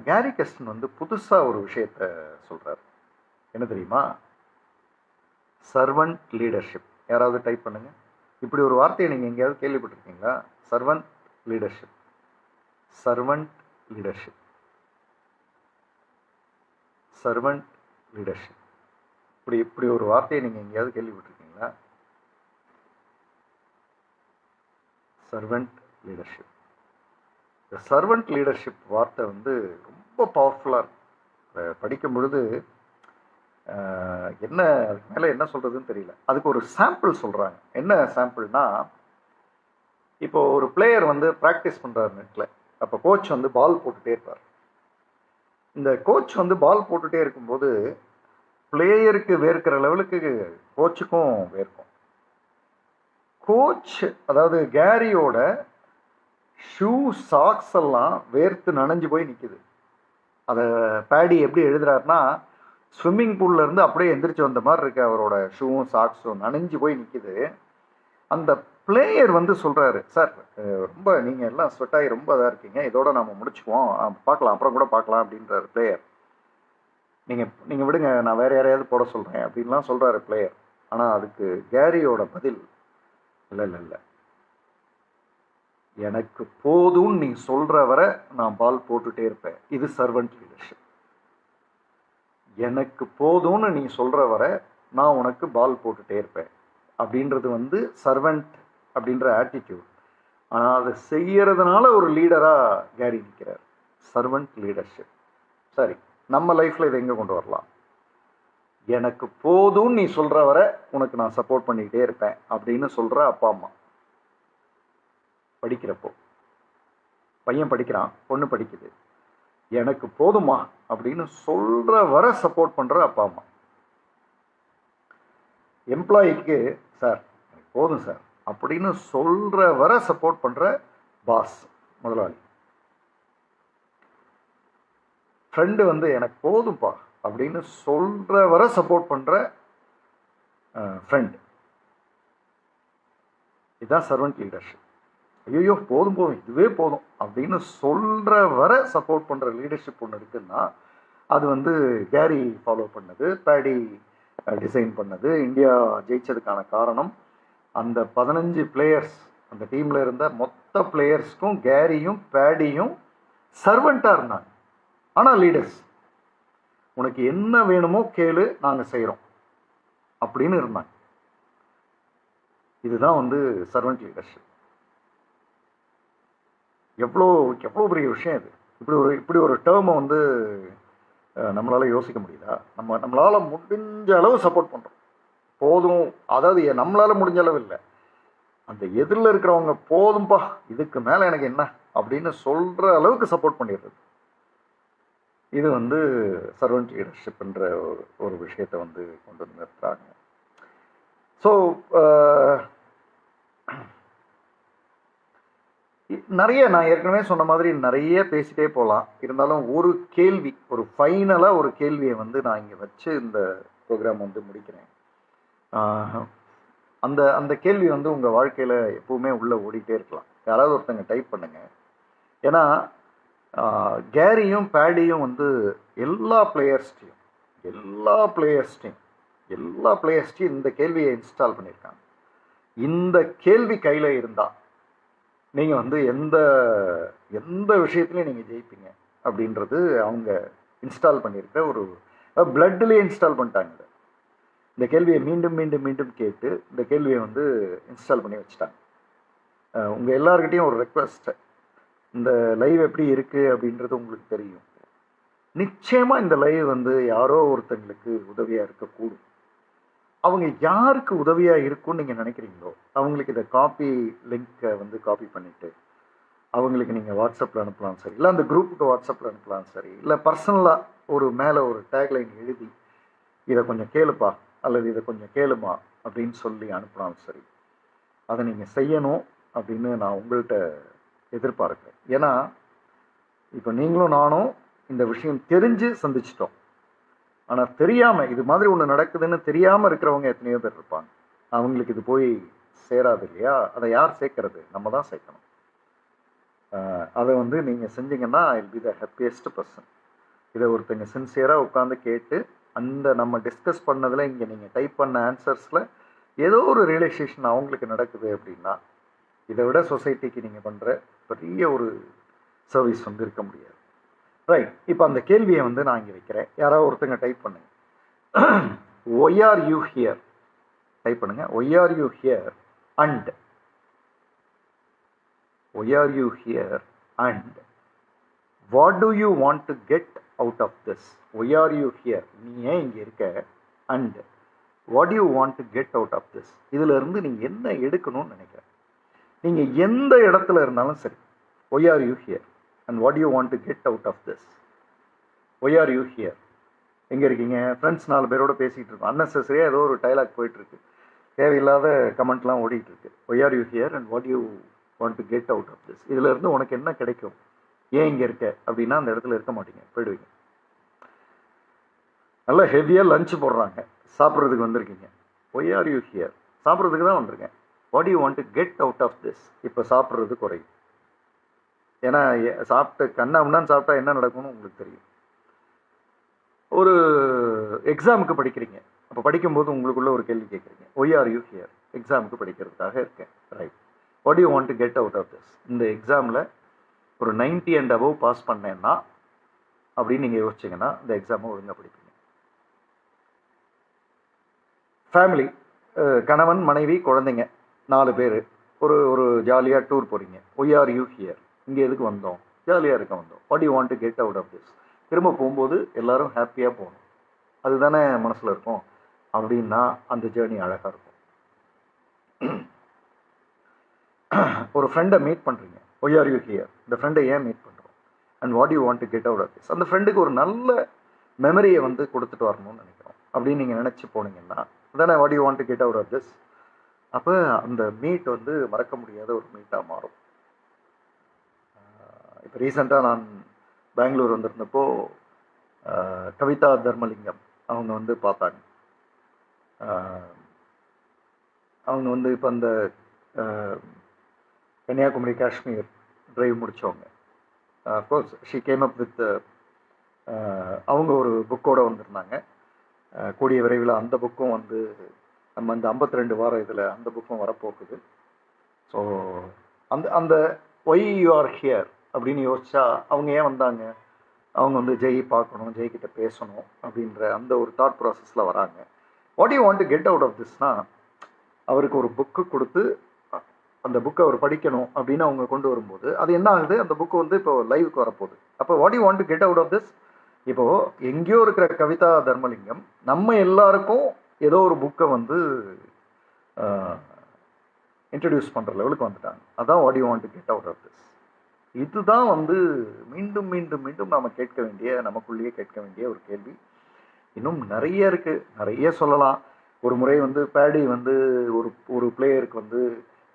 கேரி கெஸ்டன் வந்து புதுசாக ஒரு விஷயத்த சொல்கிறார். என்ன தெரியுமா? Servant leadership. யாராவது டைப் பண்ணுங்க. இப்படி ஒரு வார்த்தையை நீங்கள் எங்கேயாவது கேள்விப்பட்டிருக்கீங்களா? Servant leadership. Servant leadership. Servant leadership. இப்படி ஒரு வார்த்தையை நீங்கள் எங்கேயாவது கேள்விப்பட்டிருக்கீங்களா? Servant leadership. இந்த சர்வன்ட் லீடர்ஷிப் வார்த்தை வந்து ரொம்ப பவர்ஃபுல்லாக இருக்கும். படிக்கும் பொழுது அதுக்கு மேலே என்ன சொல்கிறதுன்னு தெரியல. அதுக்கு ஒரு சாம்பிள் சொல்கிறாங்க. என்ன சாம்பிள்னா, இப்போ ஒரு பிளேயர் வந்து ப்ராக்டிஸ் பண்ணுறாரு நெட்டில். அப்போ கோச் வந்து பால் போட்டுகிட்டே இருப்பார். இந்த கோச் வந்து பால் போட்டுகிட்டே இருக்கும்போது பிளேயருக்கு வேர்க்கிற லெவலுக்கு கோச்சுக்கும் வேர்க்கும். கோச், அதாவது கேரியோட ஷூ, சாக்ஸ் எல்லாம் வேர்த்து நனைஞ்சு போய் நிற்குது. அதை பேடி எப்படி எழுதுறாருன்னா, ஸ்விம்மிங் பூல்லேருந்து அப்படியே எந்திரிச்சு வந்த மாதிரி இருக்கு. அவரோட ஷூவும் சாக்ஸும் நனைஞ்சு போய் நிற்குது. அந்த பிளேயர் வந்து சொல்கிறாரு, சார் ரொம்ப நீங்கள் எல்லாம் ஸ்வெட் ஆகி ரொம்ப இதாக இருக்கீங்க, இதோட நம்ம முடிச்சுக்குவோம், பார்க்கலாம், அப்புறம் கூட பார்க்கலாம் அப்படின்றாரு பிளேயர். நீங்கள் விடுங்க, நான் வேறு யாரையாவது போட சொல்கிறேன் அப்படின்லாம் சொல்கிறாரு பிளேயர். ஆனால் அதுக்கு கேரியோட பதில், இல்லை, எனக்கு போதும்னு நீ சொல்கிற வரை நான் பால் போட்டுகிட்டே இருப்பேன். இது சர்வன்ட் லீடர்ஷிப். எனக்கு போதும்னு நீ சொல்கிற வரை நான் உனக்கு பால் போட்டுகிட்டே இருப்பேன் அப்படின்றது வந்து சர்வன்ட் அப்படின்ற ஆட்டிடியூட். ஆனால் அதை செய்யறதுனால ஒரு லீடராக கேரி நிற்கிறார். Servant leadership. சரி, நம்ம லைஃப்பில் இதை எங்கே கொண்டு வரலாம்? எனக்கு போதும்னு நீ சொல்கிற வரை உனக்கு நான் சப்போர்ட் பண்ணிக்கிட்டே இருப்பேன் அப்படின்னு சொல்கிற அப்பா அம்மா. படிக்கிறப்போ பையன் படிக்கிறான், பொண்ணு படிக்குது, எனக்கு போதுமா அப்படின்னு சொல்கிற வரை சப்போர்ட் பண்ணுற அப்பா அம்மா. எம்ப்ளாயிக்கு, சார் எனக்கு போதும் சார் அப்படின்னு சொல்கிற வரை சப்போர்ட் பண்ணுற பாஸ், முதலாளி. ஃப்ரெண்டு வந்து எனக்கு போதும்பா அப்படின்னு சொல்கிற வரை சப்போர்ட் பண்ணுற ஃப்ரெண்ட். இதுதான் சர்வன்ட் லீடர்ஷிப். ஐயோ போதும் இதுவே போதும் அப்படின்னு சொல்கிற வரை சப்போர்ட் பண்ணுற லீடர்ஷிப் ஒன்று இருக்குன்னா அது வந்து கேரி ஃபாலோ பண்ணது, பேடி டிசைன் பண்ணது. இந்தியா ஜெயிச்சதுக்கான காரணம் அந்த 15 பிளேயர்ஸ், அந்த டீமில் இருந்த மொத்த பிளேயர்ஸ்க்கும் கேரியும் பேடியும் சர்வெண்ட்டாக இருந்தாங்க. ஆனால் லீடர்ஸ், உனக்கு என்ன வேணுமோ கேளு, நாங்கள் செய்கிறோம் அப்படின்னு இருந்தாங்க. இதுதான் வந்து சர்வெண்ட் லீடர்ஷிப். எவ்வளோ எவ்வளோ பெரிய விஷயம் இது. இப்படி ஒரு டேர்மை வந்து நம்மளால் யோசிக்க முடியுதா? நம்மளால் முடிஞ்ச அளவு சப்போர்ட் பண்ணுறோம் போதும். அதாவது நம்மளால் முடிஞ்ச அளவு இல்லை, அந்த எதிரில் இருக்கிறவங்க போதும்பா இதுக்கு மேலே எனக்கு என்ன அப்படின்னு சொல்கிற அளவுக்கு சப்போர்ட் பண்ணிடுறது. இது வந்து சர்வன்ட் லீடர்ஷிப்ன்ற ஒரு விஷயத்தை வந்து கொண்டு வந்து நிறுத்துறாங்க. ஸோ நிறைய நான் ஏற்கனவே சொன்ன மாதிரி நிறைய பேசிட்டே போகலாம். இருந்தாலும் ஒரு ஃபைனலாக ஒரு கேள்வியை வந்து நான் இங்கே வச்சு இந்த ப்ரோக்ராம் வந்து முடிக்கிறேன். அந்த அந்த கேள்வி வந்து உங்கள் வாழ்க்கையில் எப்பவுமே உள்ளே ஓடிட்டே இருக்கலாம். யாராவது ஒருத்தங்க டைப் பண்ணுங்க. ஏன்னா கேரியும் பேடியும் வந்து எல்லா பிளேயர்ஸ்டையும் இந்த கேள்வியை இன்ஸ்டால் பண்ணியிருக்காங்க. இந்த கேள்வி கையில் இருந்தால் நீங்கள் வந்து எந்த விஷயத்துலையும் நீங்கள் ஜெயிப்பீங்க அப்படின்றது அவங்க இன்ஸ்டால் பண்ணியிருக்கிற ஒரு பிளட்லேயே இன்ஸ்டால் பண்ணிட்டாங்க. இந்த கேள்வியை மீண்டும் மீண்டும் மீண்டும் கேட்டு இந்த கேள்வியை வந்து இன்ஸ்டால் பண்ணி வச்சுட்டாங்க. உங்கள் எல்லார்கிட்டையும் ஒரு ரெக்வஸ்ட், இந்த லைவ் எப்படி இருக்குது அப்படின்றது உங்களுக்கு தெரியும். நிச்சயமாக இந்த லைவ் வந்து யாரோ ஒருத்தங்களுக்கு உதவியாக இருக்கக்கூடும். அவங்க யாருக்கு உதவியாக இருக்கும்னு நீங்கள் நினைக்கிறீங்களோ அவங்களுக்கு இதை லிங்கை வந்து காப்பி பண்ணிவிட்டு அவங்களுக்கு நீங்கள் வாட்ஸ்அப்பில் அனுப்பலாம் சரி, இல்லை அந்த குரூப்புக்கு வாட்ஸ்அப்பில் அனுப்பலாம் சரி, இல்லை பர்சனலாக ஒரு மேலே ஒரு டேக்லைன் எழுதி இதை கொஞ்சம் கேளுப்பா அல்லது இதை கொஞ்சம் கேளுமா அப்படின்னு சொல்லி அனுப்பினாலும் சரி, அதை நீங்கள் செய்யணும் அப்படின்னு நான் உங்கள்கிட்ட எதிர்பார்க்குறேன். ஏன்னா இப்போ நீங்களும் நானும் இந்த விஷயம் தெரிஞ்சு சந்திச்சிட்டோம். ஆனால் தெரியாமல் இது மாதிரி ஒன்று நடக்குதுன்னு தெரியாமல் இருக்கிறவங்க எத்தனையோ பேர் இருப்பாங்க. அவங்களுக்கு இது போய் சேராது இல்லையா? அதை யார் சேர்க்கறது? நம்ம தான் சேர்க்கணும். அதை வந்து நீங்கள் செஞ்சீங்கன்னா I will be the happiest person. இதை ஒருத்தங்க சின்சியராக உட்காந்து கேட்டு அந்த நம்ம டிஸ்கஸ் பண்ணதில் இங்கே நீங்கள் டைப் பண்ண ஆன்சர்ஸில் ஏதோ ஒரு ரியலைசேஷன் அவங்களுக்கு நடக்குது அப்படின்னா இதை விட சொசைட்டிக்கு நீங்கள் பண்ணுற பெரிய ஒரு சர்வீஸ் வந்து இருக்க முடியாது. ரைட், இப்போ அந்த கேள்வியை வந்து நான் இங்கே வைக்கிறேன். யாராவது ஒருத்தங்க டைப் பண்ணுங்க. Why are you here type பண்ணுங்க. Why are you here and why are you here and what do you want to get out of this? Why are you here, நீ ஏன் இங்கே இருக்க? And what you want to get out of this, இதில் இருந்து நீங்கள் என்ன எடுக்கணும்னு நினைக்கிறேன். நீங்கள் எந்த இடத்துல இருந்தாலும் சரி, why are you here and what you want to get out of this. Why are you here, எங்கே இருக்கீங்க? ஃப்ரெண்ட்ஸ் 4 பேரோட பேசிகிட்டு இருக்கோம். அன்னெசரியாக ஏதோ ஒரு டைலாக் போயிட்டுருக்கு, தேவையில்லாத கமெண்ட்லாம் ஓடிட்டுருக்கு. Why are you here and what you want to get out of this, இதில் இருந்து உனக்கு என்ன கிடைக்கும்? ஏன் இங்கே இருக்க அப்படின்னா அந்த இடத்துல இருக்க மாட்டீங்க, போயிடுவீங்க. நல்லா ஹெவியாக லஞ்ச் போடுறாங்க, சாப்பிட்றதுக்கு வந்திருக்கீங்க. ஒய் ஆர் யூ ஹியர், சாப்பிட்றதுக்கு தான் வந்திருக்கேன். What you want to get out of this, இப்போ சாப்பிட்றது குறையும். ஏன்னா சாப்பிட்டு கண்ணாமண்ணான்னு சாப்பிட்டா என்ன நடக்கும்னு உங்களுக்கு தெரியும். ஒரு எக்ஸாமுக்கு படிக்கிறீங்க, அப்போ படிக்கும்போது உங்களுக்குள்ள ஒரு கேள்வி கேட்குறீங்க. ஒய் ஆர் யூ ஹியர், எக்ஸாமுக்கு படிக்கிறதுக்காக இருக்கேன். Right, what you want to get out of this, இந்த எக்ஸாமில் ஒரு 90 and above பாஸ் பண்ணேன்னா அப்படின்னு நீங்கள் யோசிச்சிங்கன்னா இந்த எக்ஸாமை ஒழுங்காக படிப்பீங்க. ஃபேமிலி, கணவன் மனைவி குழந்தைங்க 4 பேர் ஒரு ஜாலியாக டூர் போகிறீங்க. ஒய் ஆர் யூ ஹியர், இங்கே எதுக்கு வந்தோம்? ஜாலியாக இருக்க வந்தோம். What you want to get out of this, திரும்ப போகும்போது எல்லாரும் ஹாப்பியாக போகணும், அதுதானே மனசில் இருக்கும். அப்படின்னா அந்த ஜேர்னி அழகாக இருக்கும். ஒரு ஃப்ரெண்டை மீட் பண்ணுறீங்க. ஒய் ஆர் யூ ஹியர், இந்த ஃப்ரெண்டை ஏன் மீட் பண்ணுறோம்? And what you want to get out of this, அந்த ஃப்ரெண்டுக்கு ஒரு நல்ல மெமரியை வந்து கொடுத்துட்டு வரணும்னு நினைக்கிறோம் அப்படின்னு நீங்கள் நினச்சி போனீங்கன்னா அதானே what you want to get out of this. அப்போ அந்த மீட் வந்து மறக்க முடியாத ஒரு மீட்டாக மாறும். இப்போ ரீசெண்டாக நான் பெங்களூர் வந்திருந்தப்போ கவிதா தர்மலிங்கம் அவங்க வந்து பார்த்தாங்க. அவங்க வந்து இப்போ அந்த கன்னியாகுமரி காஷ்மீர் டிரைவ் முடித்தவங்க. Of course she came up with அவங்க ஒரு புக்கோடு வந்திருந்தாங்க. கூடிய விரைவில் அந்த புக்கும் வந்து நம்ம அந்த 52 வாரம் இதில் அந்த புக்கும் வரப்போகுது. ஸோ அந்த ஒய் யூ ஆர் ஹியர் அப்படின்னு யோசிச்சா அவங்க ஏன் வந்தாங்க? அவங்க வந்து ஜெய் பார்க்கணும், ஜெய்கிட்ட பேசணும் அப்படின்ற அந்த ஒரு தாட் ப்ராசஸில் வராங்க. What you want to get out of திஸ்னால் அவருக்கு ஒரு புக்கு கொடுத்து அந்த புக்கை அவர் படிக்கணும் அப்படின்னு அவங்க கொண்டு வரும்போது அது என்ன ஆகுது, அந்த புக்கு வந்து இப்போ லைவுக்கு வரப்போகுது. அப்போ what you want to get out of this? இப்போ எங்கேயோ இருக்கிற கவிதா தர்மலிங்கம் நம்ம எல்லாருக்கும் ஏதோ ஒரு புக்கை வந்து இன்ட்ரடியூஸ் பண்ணுற லெவலுக்கு வந்துட்டாங்க. அதான் what you want to get out of this. இதுதான் வந்து மீண்டும் மீண்டும் மீண்டும் நாம் கேட்க வேண்டிய, நமக்குள்ளேயே கேட்க வேண்டிய ஒரு கேள்வி. இன்னும் நிறைய இருக்குது, நிறைய சொல்லலாம். ஒரு முறை வந்து பேடி வந்து ஒரு பிளேயருக்கு வந்து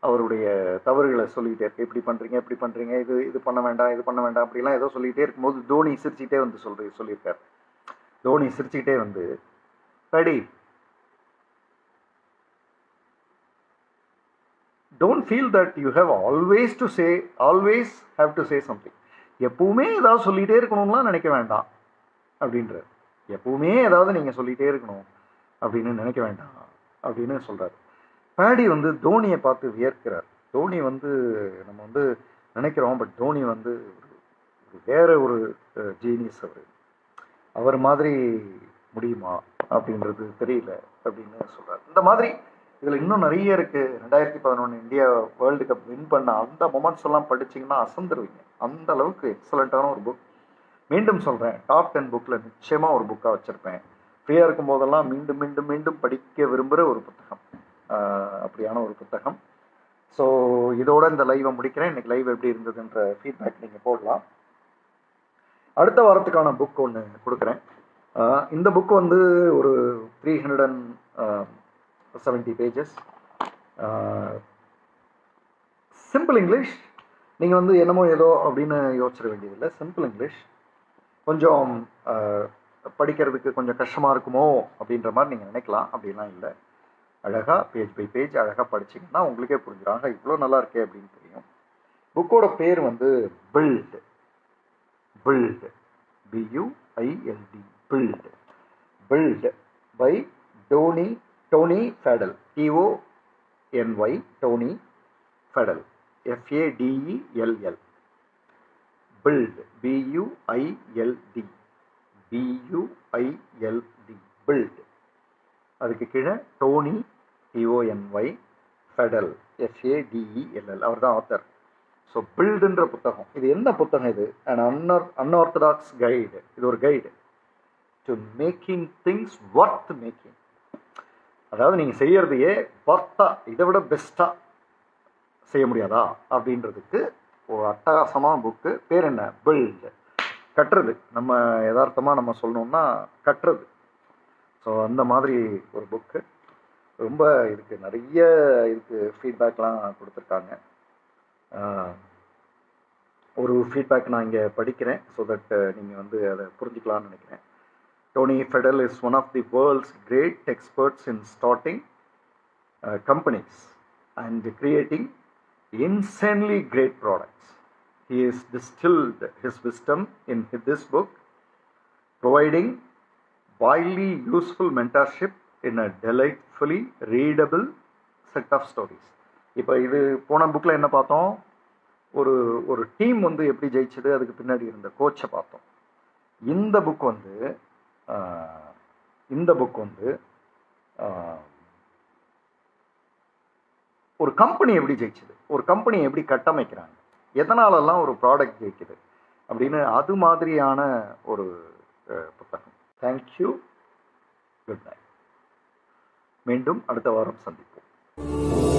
அவருடைய தவறுகளை சொல்லிகிட்டே இருக்கு, இப்படி பண்ணுறீங்க இப்படி பண்ணுறீங்க, இது பண்ண வேண்டாம் இது பண்ண வேண்டாம் அப்படிலாம் ஏதோ சொல்லிகிட்டே இருக்கும்போது தோனி சிரிச்சுக்கிட்டே வந்து சொல்லியிருக்கார். தோனி சிரிச்சுக்கிட்டே வந்து, Bedi don't feel that you have always have to say something. எப்பவுமே ஏதாவது சொல்லிகிட்டே இருக்கணும்லாம் நினைக்க வேண்டாம் அப்படின்றார். எப்பவுமே ஏதாவது நீங்கள் சொல்லிகிட்டே இருக்கணும் அப்படின்னு நினைக்க வேண்டாம் அப்படின்னு சொல்கிறார். பேடி வந்து தோனியை பார்த்து வியர்க்கிறார். தோனி வந்து நம்ம வந்து நினைக்கிறோம், பட் தோனி வந்து வேற ஒரு ஜீனியஸ். அவர் மாதிரி முடியுமா அப்படின்றது தெரியல அப்படின்னு சொல்கிறார். இந்த மாதிரி இதில் இன்னும் நிறைய இருக்குது. 2011 இந்தியா வேர்ல்டு கப் வின் பண்ண அந்த மொமெண்ட்ஸ் எல்லாம் படிச்சிங்கன்னா அசந்துருவீங்க. அந்த அளவுக்கு எக்ஸலண்ட்டான ஒரு புக். மீண்டும் சொல்கிறேன், டாப் 10 புக்கில் நிச்சயமாக ஒரு புக்காக வச்சுருப்பேன். ஃப்ரீயாக இருக்கும் போதெல்லாம் மீண்டும் மீண்டும் மீண்டும் படிக்க விரும்புகிற ஒரு புத்தகம், அப்படியான ஒரு புத்தகம். ஸோ இதோட இந்த லைவை முடிக்கிறேன். இன்றைக்கி லைவ் எப்படி இருந்ததுன்ற ஃபீட்பேக் நீங்கள் போடலாம். அடுத்த வாரத்துக்கான புக் ஒன்று கொடுக்குறேன். இந்த புக்கு வந்து ஒரு 370 பேஜஸ். Simple English. நீங்கள் வந்து என்னமோ ஏதோ அப்படின்னு யோசிச்சிட வேண்டியதில்லை. Simple English. கொஞ்சம் படிக்கிறதுக்கு கொஞ்சம் கஷ்டமாக இருக்குமோ அப்படின்ற மாதிரி நீங்கள் நினைக்கலாம். அப்படிலாம் இல்லை. அழகாக பேஜ் பை பேஜ் அழகாக படிச்சிங்கன்னா உங்களுக்கே புரிஞ்சிடும், இவ்வளோ நல்லா இருக்கே அப்படின்னு தெரியும். புக்கோட பேர் வந்து build. Build, BUILD, build. Build by Tony Fadell, TONY, Tony Fadell, FADELL. Build, BUILD, build. அதுக்கு கீழே டோனி, TONY, ஃபெடல், FADELL. அவர் தான் ஆத்தர். ஸோ பில்டுன்ற புத்தகம். இது என்ன புத்தகம்? இது அன்ஆர்த்தடாக்ஸ் கைடு. இது ஒரு guide to making things worth making. அதாவது நீங்கள் செய்யறதையே ஒர்த்தாக, இதை விட பெஸ்ட்டாக செய்ய முடியாதா அப்படின்றதுக்கு ஒரு அட்டகாசமான புக்கு. பேர் என்ன? பில்டு. கட்டுறது. நம்ம யதார்த்தமாக நம்ம சொல்லணும்னா கட்டுறது. ஸோ அந்த மாதிரி ஒரு புக்கு. ரொம்ப இதுக்கு நிறைய ஃபீட்பேக்லாம் கொடுத்துருக்காங்க. ஒரு ஃபீட்பேக் நான் இங்கே படிக்கிறேன், ஸோ தட் நீங்கள் வந்து அதை புரிஞ்சுக்கலாம்னு நினைக்கிறேன். Tony Fedel is one of the world's great experts in starting companies and creating insanely great products. He has distilled his wisdom in this book, providing widely useful mentorship in a delightfully readable set of stories. இப்போ இது போன புக்கில் என்ன பார்த்தோம்? ஒரு டீம் வந்து எப்படி ஜெயிச்சது, அதுக்கு பின்னாடி இருந்த கோச்சை பார்த்தோம். இந்த புக் வந்து ஒரு கம்பெனி எப்படி ஜெயிச்சது, ஒரு கம்பெனி எப்படி கட்டமைக்கிறாங்க, எதனாலெல்லாம் ஒரு ப்ராடக்ட் ஜெயிக்குது அப்படின்னு அது மாதிரியான ஒரு புத்தகம். தேங்க்யூ. Good night. மீண்டும் அடுத்த வாரம் சந்திப்போம்.